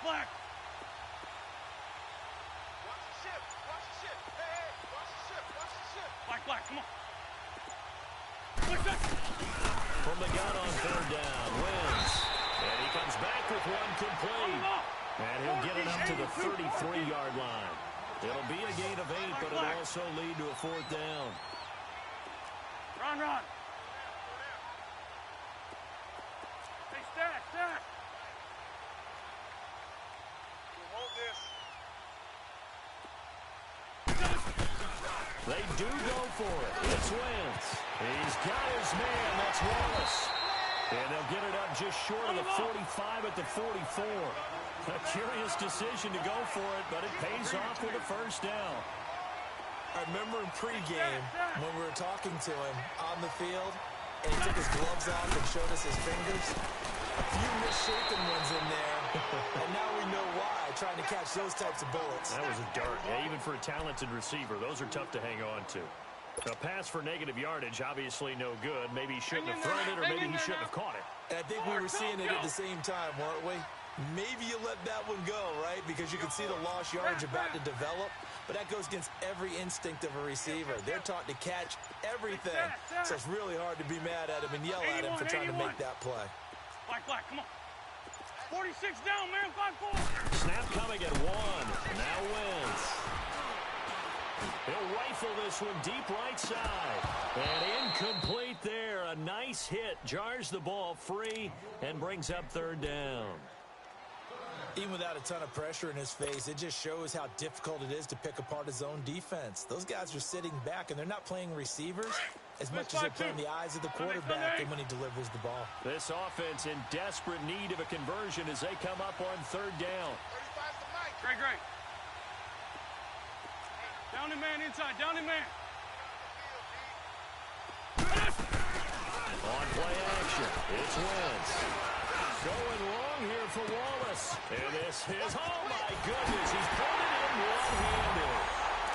D: Black. Watch the ship. Hey, watch the ship. Black, come on.
C: From the gun on 3rd down, wins. And he comes back with one complete. And he'll get it up to the 33-yard line. It'll be a gain of 8, but it'll also lead to a 4th down.
D: Run. Hey, stack. Hold this.
C: They do go for it. It's Wentz. He's got his man. That's Wallace. And they'll get it up just short of the 45 at the 44. A curious decision to go for it, but it pays off with a 1st down.
E: I remember in pregame when we were talking to him on the field, and he took his gloves off and showed us his fingers. A few misshapen ones in there, and now we know why, trying to catch those types of bullets.
C: That was a dart. Yeah, even for a talented receiver, those are tough to hang on to. A pass for negative yardage, obviously no good. Maybe he shouldn't have thrown it, or maybe he shouldn't have caught it.
E: And I think we were seeing it at the same time, weren't we? Maybe you let that one go, right? Because you can see the lost yardage about to develop. But that goes against every instinct of a receiver. They're taught to catch everything. So it's really hard to be mad at him and yell at him for trying to make that play.
D: Black, come on. 46 down, man, 5-4.
C: Snap coming at 1. Now Wentz. He'll rifle this one deep right side. And incomplete there. A nice hit. Jars the ball free and brings up 3rd down.
E: Even without a ton of pressure in his face, it just shows how difficult it is to pick apart his own defense. Those guys are sitting back, and they're not playing receivers as much as they're playing the eyes of the quarterback and when he delivers the ball.
C: This offense in desperate need of a conversion as they come up on 3rd down.
D: Great. Down the man inside, down the man.
C: On play action, it's Wentz. Going long here for Wallace. And this is, oh my goodness, he's pulled it in one-handed.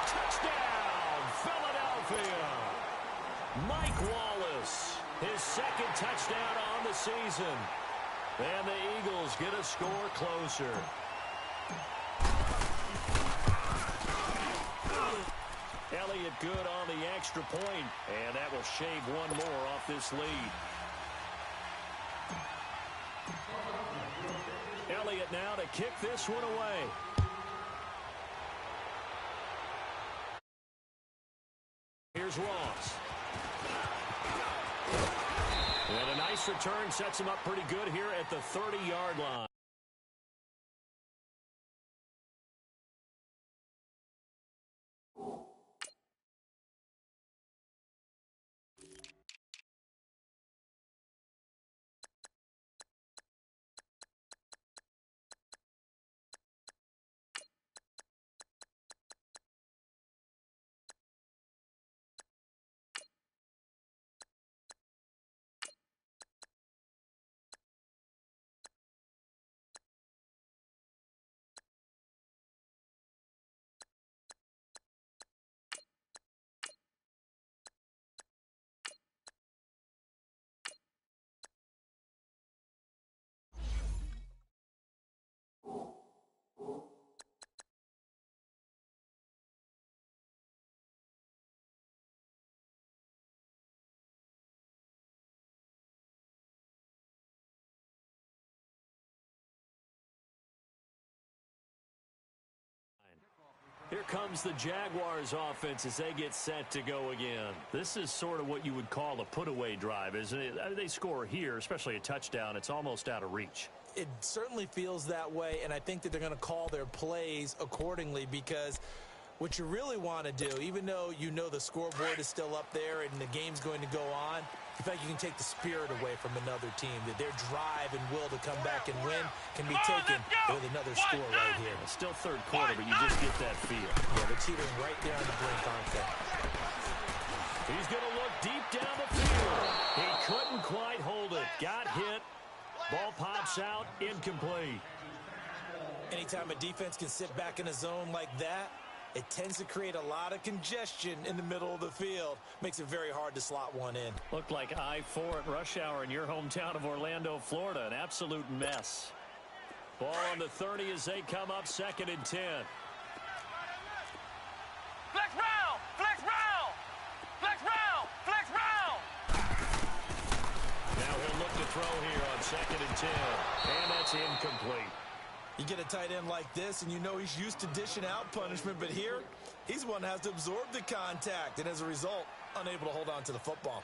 C: Touchdown, Philadelphia. Mike Wallace, his 2nd touchdown on the season. And the Eagles get a score closer. Elliott good on the extra point, and that will shave one more off this lead. Elliott now to kick this one away. Here's Ross. And a nice return sets him up pretty good here at the 30-yard line. Here comes the Jaguars offense as they get set to go again. This is sort of what you would call a put-away drive, isn't it? They score here, especially a touchdown. It's almost out of reach.
E: It certainly feels that way, and I think that they're going to call their plays accordingly because What you really want to do, even though you know the scoreboard is still up there and the game's going to go on, in fact, you can take the spirit away from another team, that their drive and will to come back and win can be taken with another score right here.
C: It's still third quarter, but you just get that feel.
E: Yeah, they're teetering right there on the brink, aren't they?
C: He's going to look deep down the field. He couldn't quite hold it. Got hit. Ball pops out, incomplete.
E: Anytime a defense can sit back in a zone like that, it tends to create a lot of congestion in the middle of the field. Makes it very hard to slot one in.
C: Looked like I-4 at rush hour in your hometown of Orlando, Florida. An absolute mess. Ball on the 30 as they come up 2nd and 10.
D: Flex round! Flex round! Flex round! Flex round!
C: Now he'll look to throw here on 2nd and 10. And that's incomplete.
E: You get a tight end like this, and you know he's used to dishing out punishment, but here, he's one that has to absorb the contact, and as a result, unable to hold on to the football.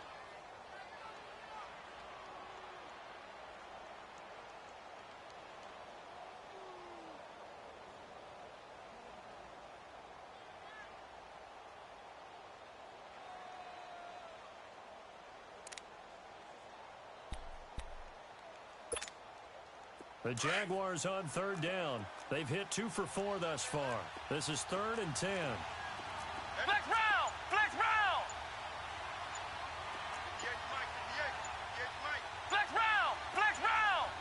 C: The Jaguars on 3rd down. They've hit 2 for 4 thus far. This is 3rd and 10.
D: Flex round! Flex round! Flex round! Flex round!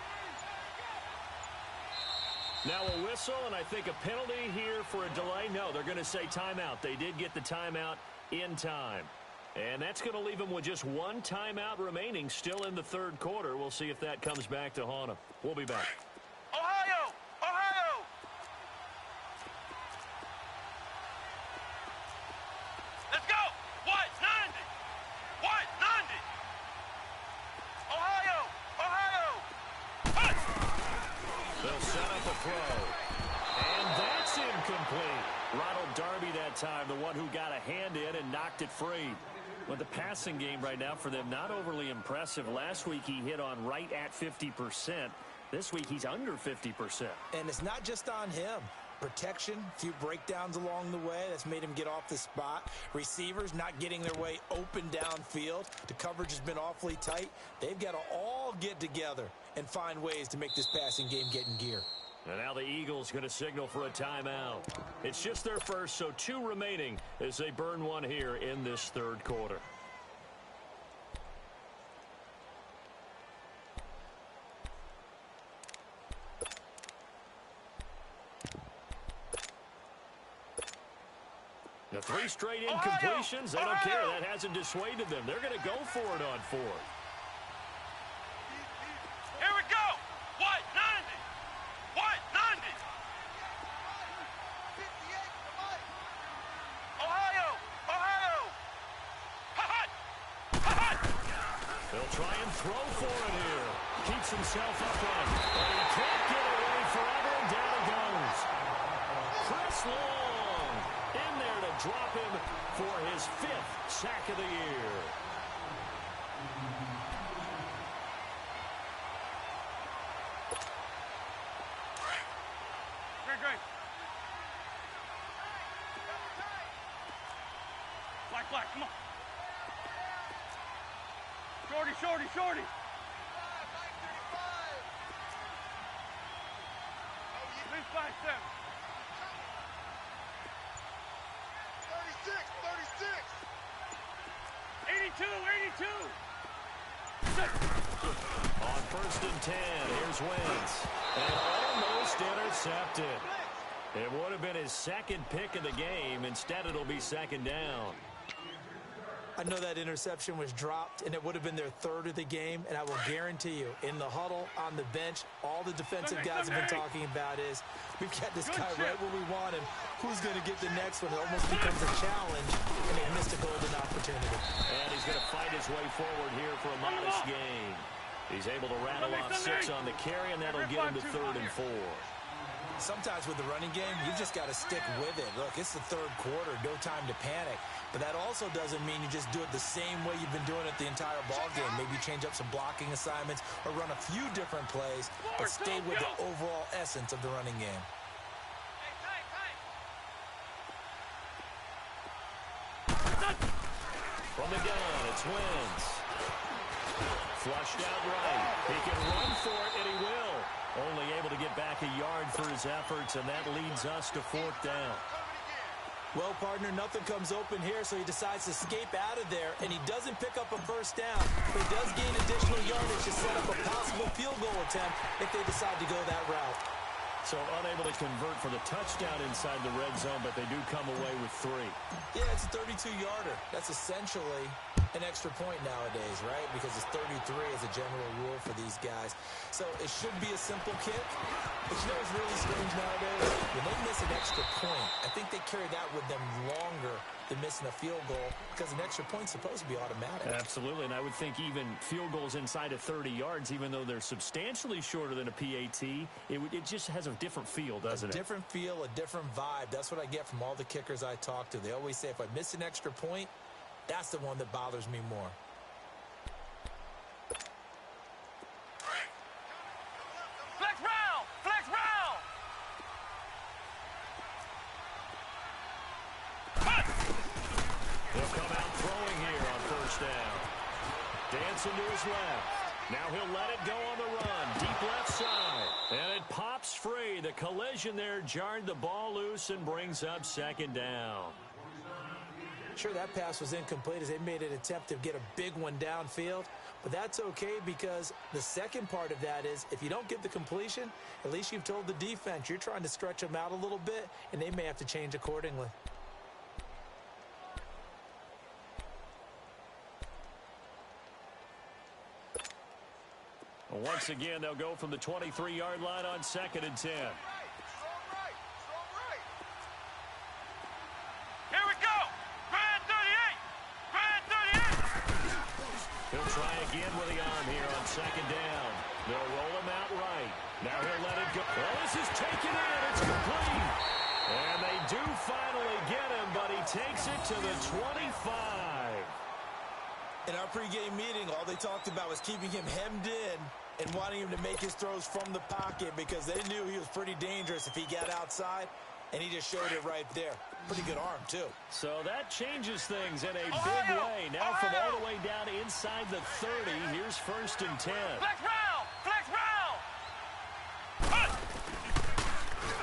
C: Now a whistle, and I think a penalty here for a delay. No, they're going to say timeout. They did get the timeout in time. And that's going to leave them with just 1 timeout remaining still in the 3rd quarter. We'll see if that comes back to haunt them. We'll be back.
D: Ohio! Ohio! Let's go! What? 90! What? 90! Ohio! Ohio! Push!
C: They'll set up a throw. And that's incomplete. Ronald Darby that time, the one who got a hand in and knocked it free. But the passing game right now for them, not overly impressive. Last week he hit on right at 50%. This week he's under 50%.
E: And it's not just on him. Protection, a few breakdowns along the way. That's made him get off the spot. Receivers not getting their way open downfield. The coverage has been awfully tight. They've got to all get together and find ways to make this passing game get in gear.
C: And now the Eagles going to signal for a timeout. It's just their first, so 2 remaining as they burn one here in this 3rd quarter. The 3 straight incompletions, they don't care. That hasn't dissuaded them. They're going to go for it on 4th.
D: Here we go! What? 90! What? 90! Ohio! Ohio! Ha-ha! Ha-ha!
C: They'll try and throw for it here. Keeps himself upright. But he can't get away forever, and down it goes. Chris Long in there to drop him for his 5th sack of the year.
D: Great. Black, come on. Shorty. 5-7. 82.
C: On 1st and 10, here's Wentz. And almost intercepted. It would have been his 2nd pick of the game. Instead, it'll be 2nd down.
E: I know that interception was dropped, and it would have been their 3rd of the game, and I will guarantee you, in the huddle, on the bench, all the defensive guys have been talking about is, we've got this guy right where we want him. Who's going to get the next one? It almost becomes a challenge, and they missed a golden opportunity.
C: And he's going to fight his way forward here for a modest gain. He's able to rattle off 6 on the carry, and that'll get him to 3rd and 4.
E: Sometimes with the running game, you've just got to stick with it. Look, it's the 3rd quarter, no time to panic. But that also doesn't mean you just do it the same way you've been doing it the entire ball game. Maybe change up some blocking assignments or run a few different plays, but stay with the overall essence of the running game.
C: Twins. Flushed out right. He can run for it, and he will. Only able to get back a yard for his efforts, and that leads us to 4th down.
E: Well, partner, nothing comes open here, so he decides to escape out of there, and he doesn't pick up a first down, but he does gain additional yardage to set up a possible field goal attempt if they decide to go that route.
C: So unable to convert for the touchdown inside the red zone, but they do come away with 3.
E: Yeah, it's a 32-yarder. That's essentially an extra point nowadays, right? Because it's 33 as a general rule for these guys. So it should be a simple kick. But you know what's really strange nowadays? When they miss an extra point, I think they carry that with them longer than missing a field goal because an extra point's supposed to be automatic.
C: Absolutely, and I would think even field goals inside of 30 yards, even though they're substantially shorter than a PAT, it just has a different feel, doesn't it?
E: A different feel, a different vibe. That's what I get from all the kickers I talk to. They always say if I miss an extra point, that's the one that bothers me more.
D: Flex round! Flex round!
C: He'll come out throwing here on 1st down. Dancing to his left. Now he'll let it go on the run. Deep left side. And it pops free. The collision there jarred the ball loose and brings up 2nd down.
E: Sure, that pass was incomplete as they made an attempt to get a big one downfield. But that's okay because the second part of that is if you don't get the completion, at least you've told the defense you're trying to stretch them out a little bit, and they may have to change accordingly.
C: Once again, they'll go from the 23-yard line on 2nd and 10.
D: Here we go! Grand 38! Grand 38!
C: He'll try again with the arm here on 2nd down. They'll roll him out right. Now he'll let it go. Well, this is taken in. It's complete. And they do finally get him, but he takes it to the 25.
E: In our pregame meeting, all they talked about was keeping him hemmed in and wanting him to make his throws from the pocket because they knew he was pretty dangerous if he got outside, and he just showed it right there. Pretty good arm, too.
C: So that changes things in a big way. Now from all the way down inside the 30, here's 1st and 10.
D: Flex round! Flex round!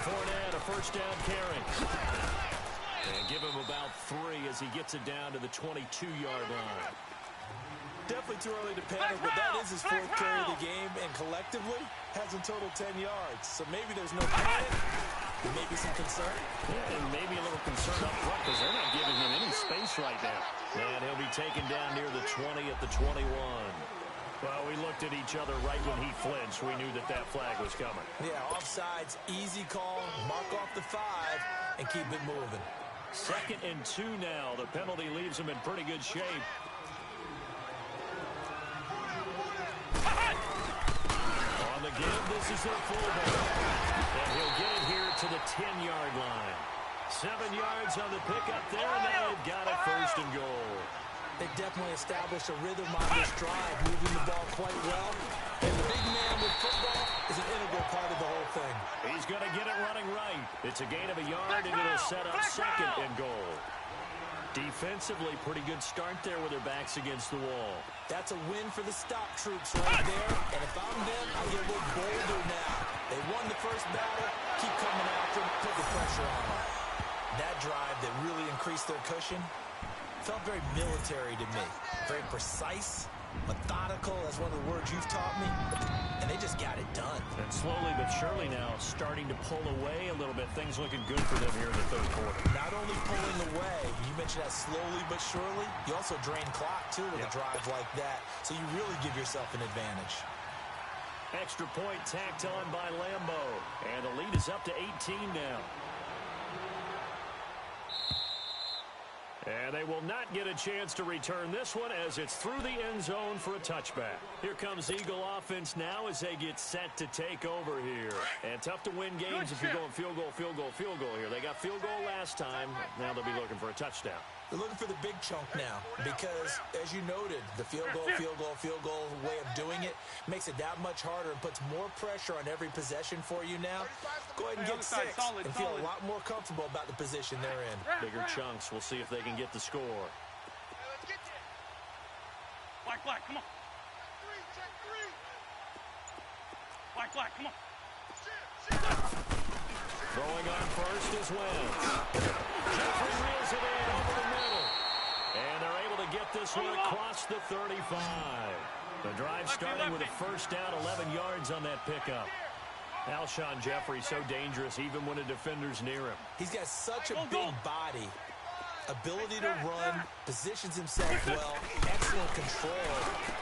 C: Fournette, a 1st down carry. And give him about 3 as he gets it down to the 22-yard line.
E: Definitely too early to panic, but that is his 4th carry of the game, and collectively has in total 10 yards. So maybe there's no panic, and maybe some concern.
C: Yeah, and maybe a little concern up front because they're not giving him any space right now. And he'll be taken down near the 20 at the 21. Well, we looked at each other right when he flinched. We knew that that flag was coming.
E: Yeah, offsides, easy call, mark off the 5, and keep it moving.
C: 2nd and 2 now. The penalty leaves him in pretty good shape. On the give, this is their fullback. And he'll get it here to the 10-yard line. 7 yards on the pickup there, and now they've got it 1st and goal.
E: They definitely established a rhythm on this drive, moving the ball quite well. And the big man with football is an integral part of the whole thing.
C: He's going to get it running right. It's a gain of a yard, and it'll set up 2nd and goal. Defensively, pretty good start there with their backs against the wall.
E: That's a win for the stop troops right there. And if I'm them, I get a little bolder now. They won the first battle. Keep coming after them. Put the pressure on them. That drive that really increased their cushion felt very military to me. Very precise, methodical. That's one of the words you've taught me. And they just got it done.
C: And slowly but surely now starting to pull away a little bit. Things looking good for them here in the 3rd quarter.
E: Not only pulling away, you mentioned that slowly but surely, you also drain clock, too, with a drive like that. So you really give yourself an advantage.
C: Extra point tacked on by Lambeau. And the lead is up to 18 now. And they will not get a chance to return this one as it's through the end zone for a touchback. Here comes Eagle offense now as they get set to take over here. And tough to win games if you're going field goal, field goal, field goal here. They got field goal last time. Now they'll be looking for a touchdown.
E: They're looking for the big chunk now because, as you noted, the field goal way of doing it makes it that much harder and puts more pressure on every possession for you now. Go ahead and get 6 and feel a lot more comfortable about the position they're in.
C: Bigger chunks. We'll see if they can get the score.
D: Black, come on. Check three. Black, come on.
C: Throwing on first is Wentz. Jeffrey reels it in over the middle. And they're able to get this one across the 35. The drive starting with a first down, 11 yards on that pickup. Alshon Jeffrey so dangerous even when a defender's near him.
E: He's got such a big body, ability to run, positions himself well, excellent control.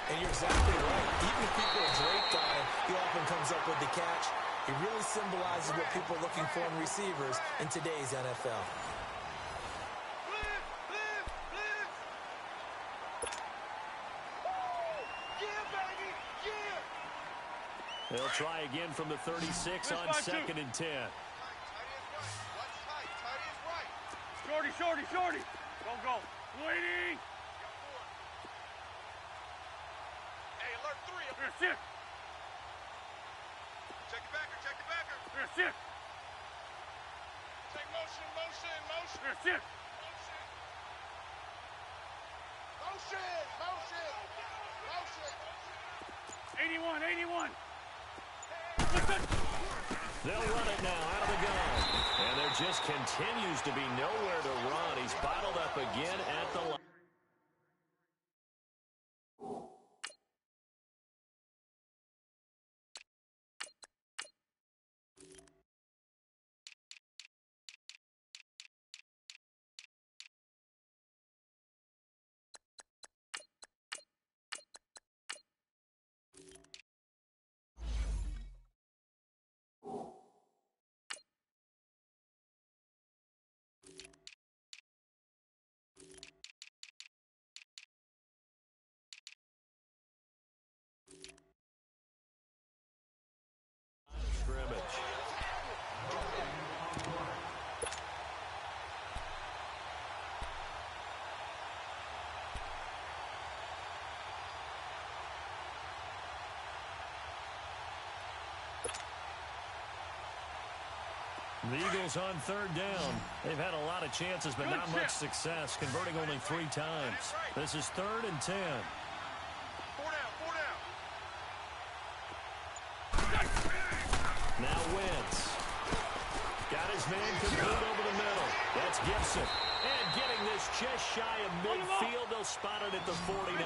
E: And you're exactly right. Even if people are draped on him, he often comes up with the catch. He really symbolizes what people are looking for in receivers in today's NFL.
C: They'll try again from the 36 on 2nd and 10.
D: Shorty. Go. Waiting. Hey, alert 3. Here, sit. Check the backer. Here, sit. Take motion. Here, sit. Motion. 81.
C: They'll run it now out of the gun. And there just continues to be nowhere to run. He's bottled up again at the line. Scrimmage. The Eagles on 3rd down. They've had a lot of chances, but not much success, converting only 3 times. This is 3rd and 10.
D: 4 down.
C: Now Wentz. Got his man complete over the middle. That's Gibson. And getting this just shy of midfield. They'll spot it at the 49.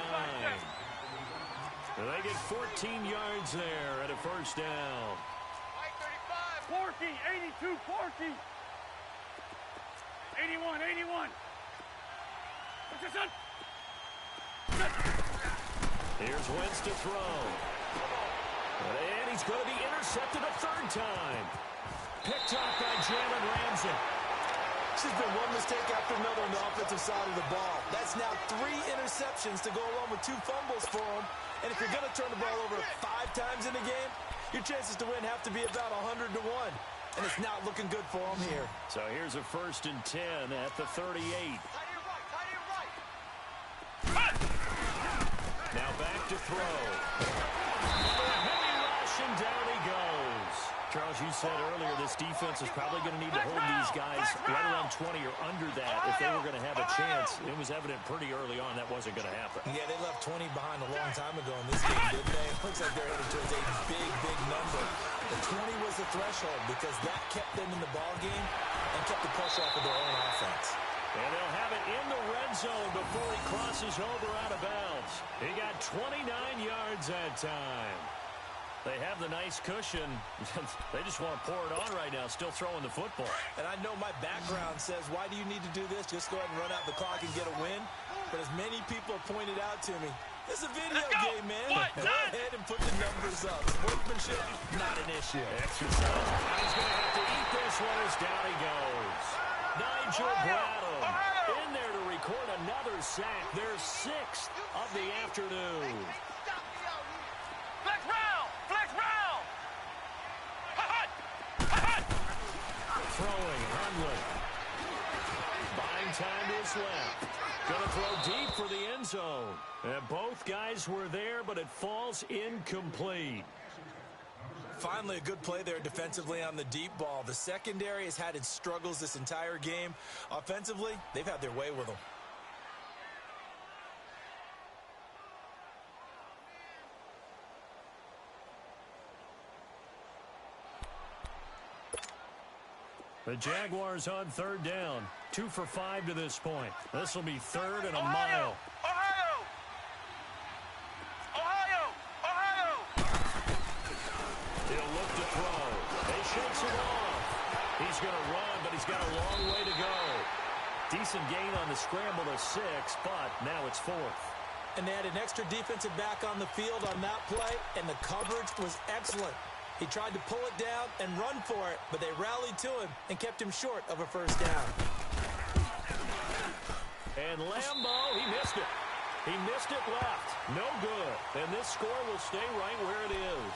C: They get 14 yards there at a first down.
D: Porky, 82, Porky. 81. What's your son?
C: Here's Wentz to throw. And he's going to be intercepted a 3rd time. Picked off by Jalen Ramsey.
E: There's been one mistake after another on the offensive side of the ball. That's now 3 interceptions to go along with 2 fumbles for him. And if you're going to turn the ball over 5 times in a game, your chances to win have to be about 100 to 1. And it's not looking good for him here.
C: So here's a 1st and 10 at the 38. Now back to throw. Heavy rush, and down he goes. Charles, you said earlier this defense is probably going to need to hold these guys right around 20 or under that if they were going to have a chance. It was evident pretty early on that wasn't going to happen.
E: Yeah, they left 20 behind a long time ago in this game, didn't they? It looks like they're headed towards a big number. The 20 was the threshold because that kept them in the ball game and kept the pressure off of their own offense.
C: And they'll have it in the red zone before he crosses over out of bounds. He got 29 yards that time. They have the nice cushion. They just want to pour it on right now, still throwing the football.
E: And I know my background says, why do you need to do this? Just go ahead and run out the clock and get a win. But as many people pointed out to me, this is a video game, man. Go ahead and put the numbers up. Sportsmanship, not an issue.
C: Exercise. He's going to have to eat this one as down he goes. Nigel Bradham in there to record another sack. Their 6th of the afternoon.
D: Flex round.
C: Throwing, Hundley. Buying time to his left. Going to throw deep for the end zone. And both guys were there, but it falls incomplete.
E: Finally, a good play there defensively on the deep ball. The secondary has had its struggles this entire game. Offensively, they've had their way with them.
C: The Jaguars on third down. 2 for 5 to this point. This will be third and a mile.
D: Ohio! Ohio! Ohio!
C: He'll look to throw. They shakes it off. He's going to run, but he's got a long way to go. Decent gain on the scramble to 6, but now it's 4th.
E: And they had an extra defensive back on the field on that play, and the coverage was excellent. He tried to pull it down and run for it, but they rallied to him and kept him short of a first down.
C: And Lambo, he missed it. He missed it left. No good. And this score will stay right where it is.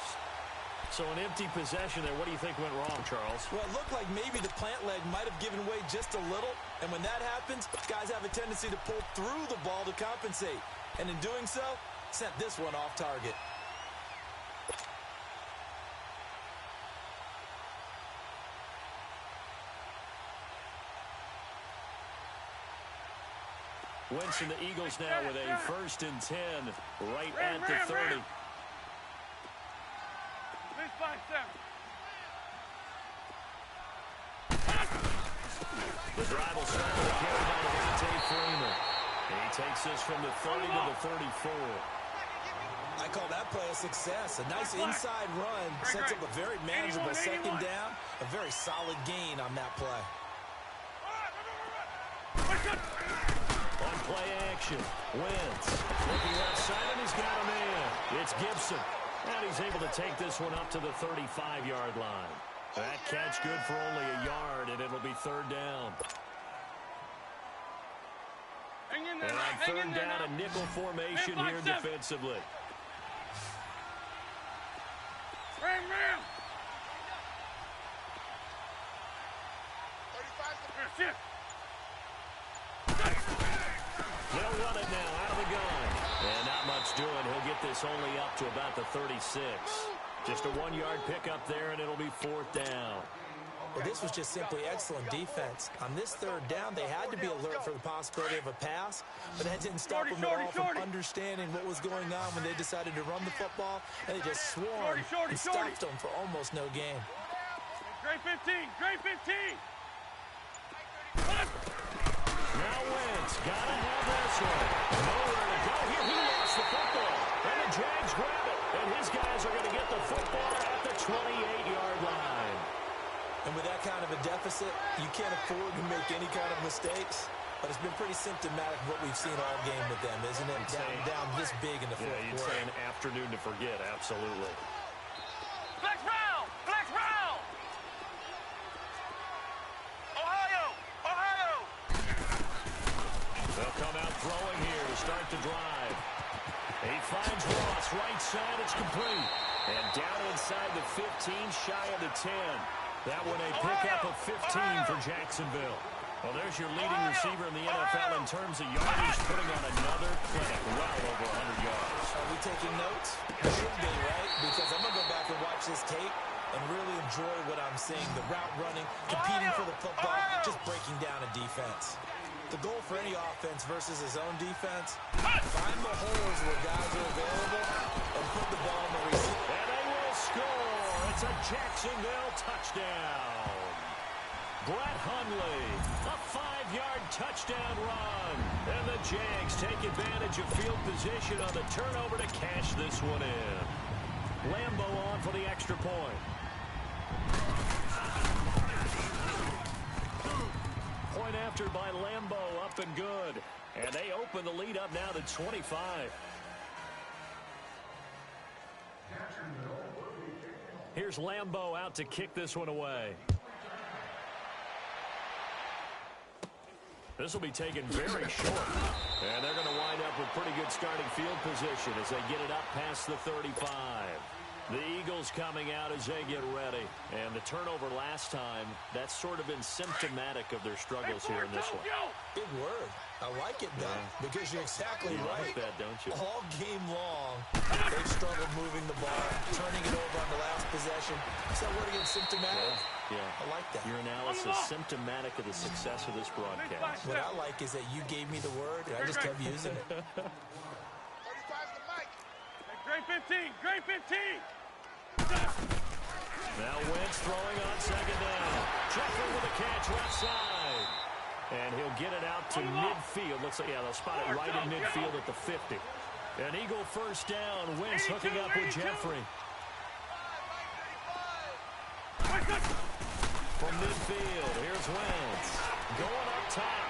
C: So an empty possession there. What do you think went wrong, Charles?
E: Well, it looked like maybe the plant leg might have given way just a little. And when that happens, guys have a tendency to pull through the ball to compensate. And in doing so, sent this one off target.
C: Wentz and the Eagles now with a 1st and 10 right at the 30. The drive will start with a carry by Devontae Freeman. He takes this from the 30 to the 34.
E: I call that play a success. A nice inside run sets up a very manageable second down. A very solid gain on that play.
C: On play action, Wentz looking left side, and he's got a man. It's Gibson, and he's able to take this one up to the 35-yard line. That catch good for only a yard, and it'll be 3rd down. And on 3rd down, a nickel formation here defensively.
D: Ram! 35.
C: They'll run it now out of the gun. And not much doing. He'll get this only up to about the 36. Just a 1-yard pickup there, and it'll be 4th down.
E: Well, this was just simply excellent defense. On this 3rd down, they had to be alert for the possibility of a pass, but that didn't stop them at all from understanding what was going on when they decided to run the football, and they just swarmed and stopped them for almost no gain.
D: Great 15! Great 15!
C: Now Wentz, gotta have this one. Nowhere to go here. He lost the football. And the Jags grab it. And his guys are going to get the football at the 28-yard line.
E: And with that kind of a deficit, you can't afford to make any kind of mistakes. But it's been pretty symptomatic of what we've seen all game with them, isn't it? Down this big in the fourth quarter.
C: You'd say an afternoon to forget, absolutely.
D: Flex round! Flex round! Ohio! Ohio!
C: They'll come out throwing here to start the drive. He finds Ross, right side, it's complete. And down inside the 15, shy of the 10. That one a pickup of 15 for Jacksonville. Well, there's your leading receiver in the NFL in terms of yardage, putting on another clinic, well over 100 yards.
E: Are we taking notes? We should be, right? Because I'm going to go back and watch this tape and really enjoy what I'm seeing. The route running, competing for the football, just breaking down a defense. The goal for any offense versus his own defense, find the holes where guys are available and put the ball in the receiver.
C: And they will score. It's a Jacksonville touchdown. Brett Hundley, a 5-yard touchdown run. And the Jags take advantage of field position on the turnover to cash this one in. Lambo on for the extra point. Point after by Lambo, up and good. And they open the lead up now to 25. Here's Lambo out to kick this one away. This will be taken very short. And they're going to wind up with pretty good starting field position as they get it up past the 35. The Eagles coming out as they get ready. And the turnover last time, that's sort of been symptomatic of their struggles here in this one.
E: Big word. I like it, though, because you're exactly right.
C: Like that, don't you?
E: All game long, they've struggled moving the ball, turning it over on the last possession. Is that word again, symptomatic?
C: Yeah.
E: I like that.
C: Your analysis, symptomatic of the success of this broadcast.
E: What I like is that you gave me the word, and I just kept using it.
D: 35's the mic. Great 15! Great 15!
C: Now Wentz throwing on second down. Jeffrey with a catch left side. And he'll get it out to midfield. Looks like, yeah, they'll spot it right in midfield at the 50. An Eagle first down. Wentz hooking up with Jeffrey. From midfield, here's Wentz. Going up top.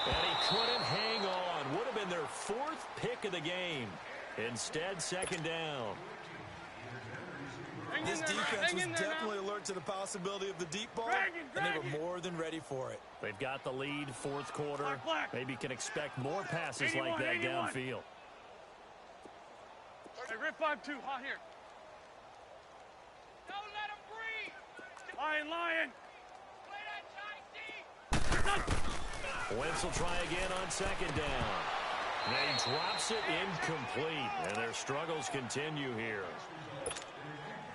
C: And he couldn't hang on. Would have been their 4th pick of the game. Instead, second down.
E: This defense was definitely alert to the possibility of the deep ball, and they were more than ready for it.
C: They've got the lead, 4th quarter. Maybe can expect more passes like that downfield.
D: Hey, Rip 5-2, hot here. Don't let him breathe. Lion. Play that tight deep.
C: Wentz will try again on second down. And he drops it incomplete, and their struggles continue here.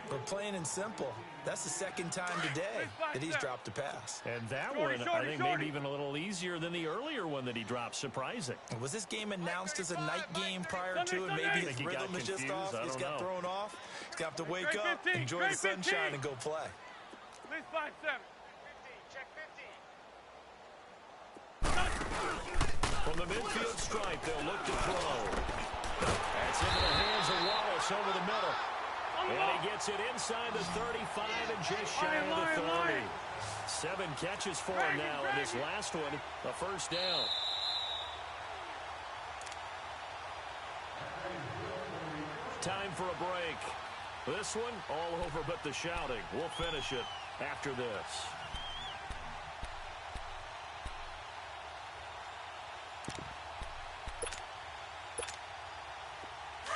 E: But plain and simple, that's the 2nd time today that he's dropped a pass.
C: And that one, I think, maybe even a little easier than the earlier one that he dropped. Surprising.
E: Was this game announced as a night game prior to, and maybe his rhythm is just off? He's got thrown off. He's got to wake up, enjoy the sunshine, and go play.
D: Please 5-7. Check 15.
C: From the midfield stripe, they'll look to throw. That's into the hands of Wallace over the middle. And he gets it inside the 35 and just shy of the 30. 7 catches for him now, and this last one, a first down. Time for a break. This one, all over but the shouting. We'll finish it after this.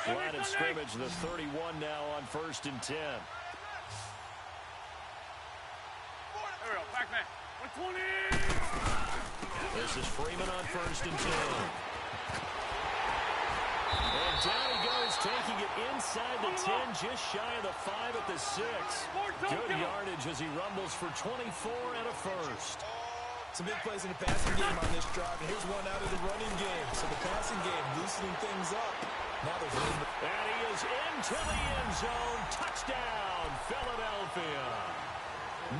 C: Line of scrimmage, the 31 now on 1st and 10.
D: There we go, back man. 120!
C: This is Freeman on 1st and 10. And down he goes, taking it inside the 10, just shy of the 5 at the 6. Good yardage as he rumbles for 24 and a first.
E: Some big plays in the passing game on this drive, and here's one out of the running game. So the passing game loosening things up. Now there's room.
C: And he is into the end zone. Touchdown, Philadelphia.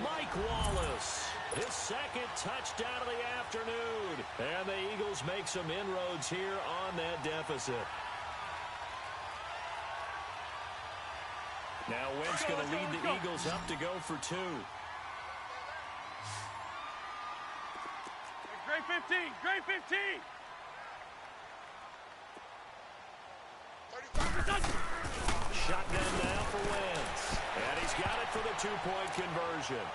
C: Mike Wallace, his 2nd touchdown of the afternoon. And the Eagles make some inroads here on that deficit. Now Wentz going to lead the Eagles up to go for 2.
D: Great 15, great 15.
C: Shotgun now for Wentz. And he's got it for the 2-point conversion.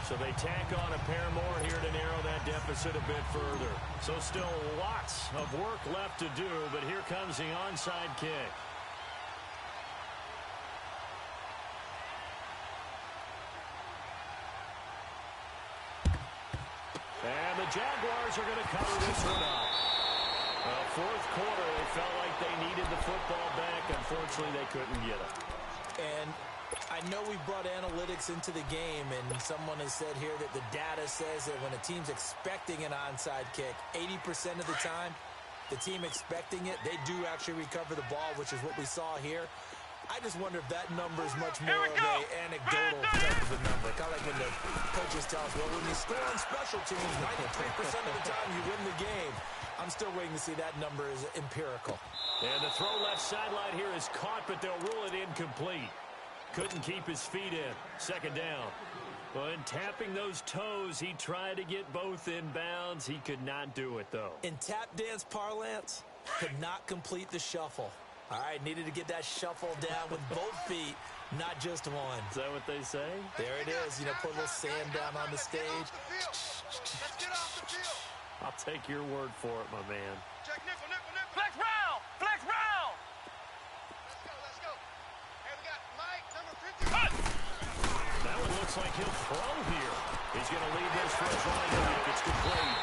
C: So they tack on a pair more here to narrow that deficit a bit further. So still lots of work left to do, but here comes the onside kick. And the Jaguars are going to cover this one up. 4th quarter, they felt like they needed the football back. Unfortunately, they couldn't get it.
E: And I know we brought analytics into the game, and someone has said here that the data says that when a team's expecting an onside kick, 80% of the time, the team expecting it, they do actually recover the ball, which is what we saw here. I just wonder if that number is much more of an anecdotal type of a number. Kind of like when the coaches tell us, well, when you score on special teams, 93% of the time you win the game. I'm still waiting to see that number is empirical.
C: And the throw left sideline here is caught, but they'll rule it incomplete. Couldn't keep his feet in. 2nd down. Well, in tapping those toes, he tried to get both in bounds. He could not do it, though.
E: In tap dance parlance, could not complete the shuffle. All right, needed to get that shuffle down with both feet, not just one.
C: Is that what they say?
E: There it is. You know, put a little sand down on the stage.
D: Let's get off the field.
C: I'll take your word for it, my man.
D: Check nickel. Flex round. Let's go. Hey, we got Mike, number 50.
C: That one looks like he'll throw here. He's going to leave this for his running back. It's complete.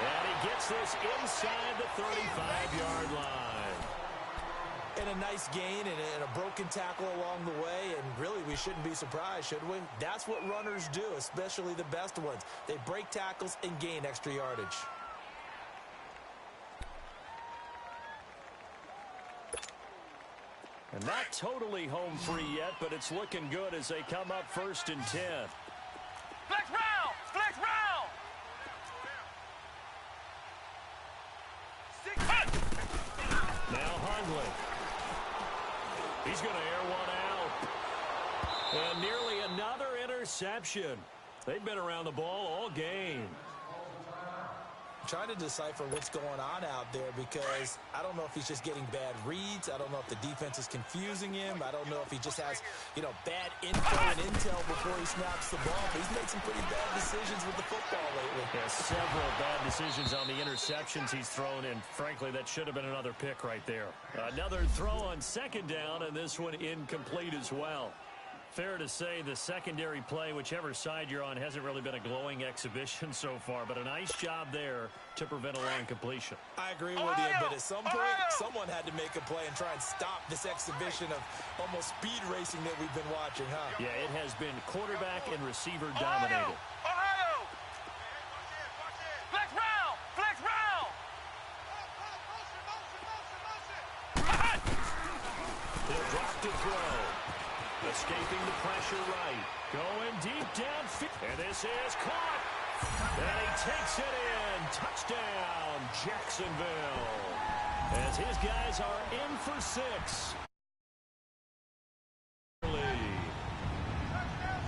C: And he gets this inside the 35-yard line.
E: And a nice gain and a broken tackle along the way, and really we shouldn't be surprised, should we? That's what runners do, especially the best ones. They break tackles and gain extra yardage.
C: And not totally home free yet, but it's looking good as they come up 1st and 10.
D: Flex round.
C: And nearly another interception. They've been around the ball all game.
E: Trying to decipher what's going on out there because I don't know if he's just getting bad reads. I don't know if the defense is confusing him. I don't know if he just has, bad info and intel before he snaps the ball. But he's made some pretty bad decisions with the football lately.
C: Yeah, several bad decisions on the interceptions he's thrown, and frankly, that should have been another pick right there. Another throw on second down, and this one incomplete as well. Fair to say the secondary play, whichever side you're on, hasn't really been a glowing exhibition so far, but a nice job there to prevent a long completion.
E: I agree with you, but at some point, someone had to make a play and try and stop this exhibition of almost speed racing that we've been watching, huh?
C: Yeah, it has been quarterback and receiver dominated.
D: Ohio! Flex round! Flex round!
C: He'll drop to throw. Escaping the pressure right. Going deep downfield. And this is caught. And he takes it in. Touchdown, Jacksonville. As his guys are in for 6.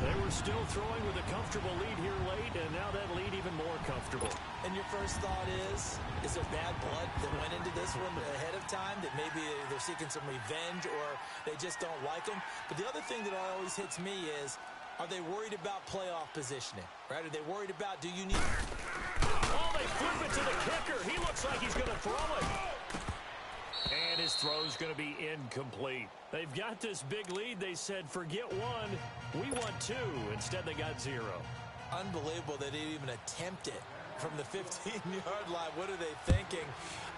C: They were still throwing with a comfortable lead here late, and now that lead even more comfortable.
E: And your first thought is there bad blood that went into this one ahead of time, that maybe they're seeking some revenge or they just don't like them? But the other thing that always hits me is, are they worried about playoff positioning, right? Are they worried about, do you need...
C: Oh, they flip it to the kicker. He looks like he's going to throw it. And his throw's going to be incomplete. They've got this big lead. They said, forget one. We want 2. Instead, they got 0.
E: Unbelievable they didn't even attempt it from the 15-yard line. What are they thinking?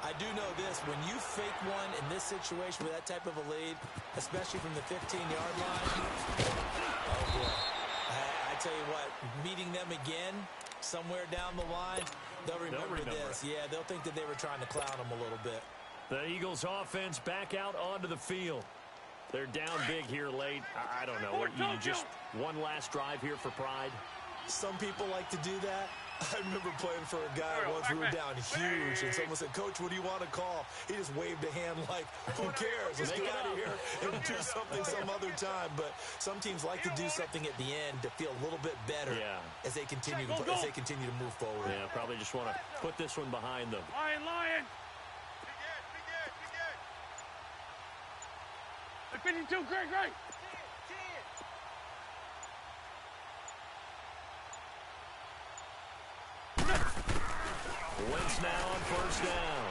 E: I do know this. When you fake one in this situation with that type of a lead, especially from the 15-yard line, oh, boy. I tell you what, meeting them again somewhere down the line, they'll remember this. Yeah, they'll think that they were trying to clown them a little bit.
C: The Eagles offense back out onto the field. They're down big here late. I don't know. You just one last drive here for pride?
E: Some people like to do that. I remember playing for a guy once. We were down huge, and someone said, "Coach, what do you want to call?" He just waved a hand like, "Who cares? Let's get out of here and do something some other time." But some teams like to do something at the end to feel a little bit better as they continue to move forward.
C: Yeah, probably just want to put this one behind them.
D: Lion! 52, great!
C: Wentz now on first down.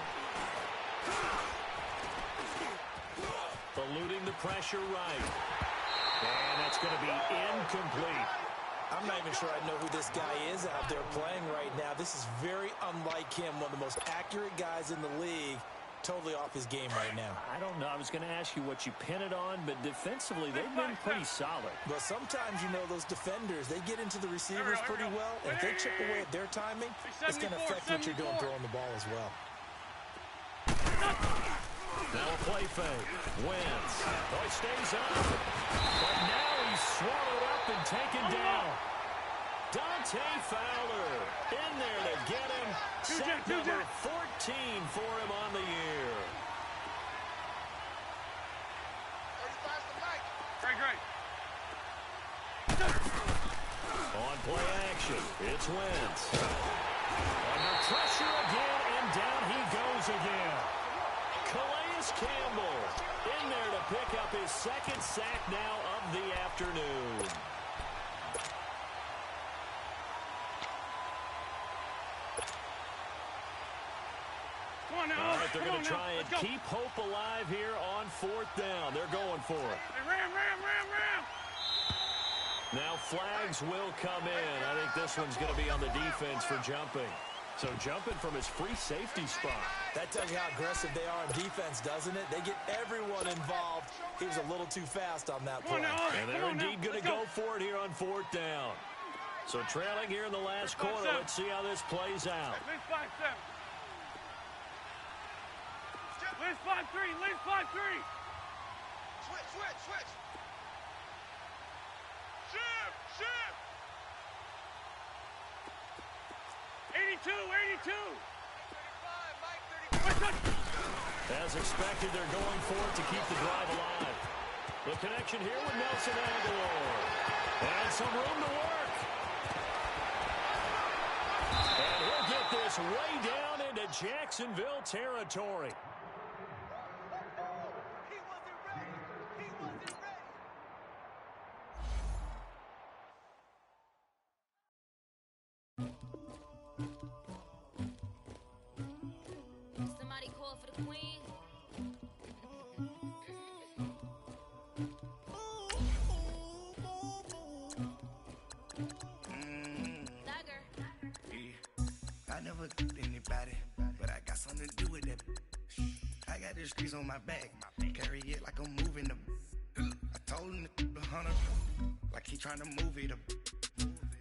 C: Eluding the pressure right. And that's going to be incomplete.
E: I'm not even sure I know who this guy is out there playing right now. This is very unlike him, one of the most accurate guys in the league. Totally off his game right now.
C: I don't know. I was going to ask you what you pin it on, but defensively, they've been pretty solid.
E: But sometimes, those defenders, they get into the receivers pretty well, and if they chip away at their timing, it's going to affect what you're doing throwing the ball as well.
C: Now a play fake. Wentz. Oh, he stays up. But now he's swallowed up and taken down. Dante Fowler in there to get him. Sack number 14 for him on the year.
D: Great.
C: On play action, it's Wentz. Under pressure again, and down he goes again. Calais Campbell in there to pick up his second sack now of the afternoon. All right, they're going to try and keep hope alive here on fourth down. They're going for it.
D: Ram.
C: Now flags will come in. I think this one's going to be on the defense for jumping. So jumping from his free safety spot.
E: That tells you how aggressive they are on defense, doesn't it? They get everyone involved. He was a little too fast on that play.
C: And they're indeed going to go for it here on fourth down. So trailing here in the last quarter. Let's see how this plays out.
D: Liz 5-3. Switch. Shift. 82.
C: As expected, they're going for it to keep the drive alive. The connection here with Nelson Aguilar. And some room to work. And he'll get this way down into Jacksonville territory.
B: He wasn't ready. He wasn't ready.
F: Somebody call for the queen. Dagger.
A: Yeah. I never anybody, but I got something to do with that. I got the streets on my back, carry it like I'm moving the. I told him the 100, like he trying to move it up.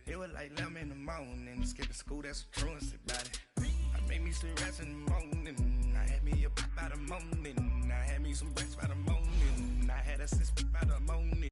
A: It was like 11 in the morning, skipping school, that's a truancy about it. I made me some rats in the morning, I had me a pop by the morning, I had me some rats by the morning, I had a sis by the morning.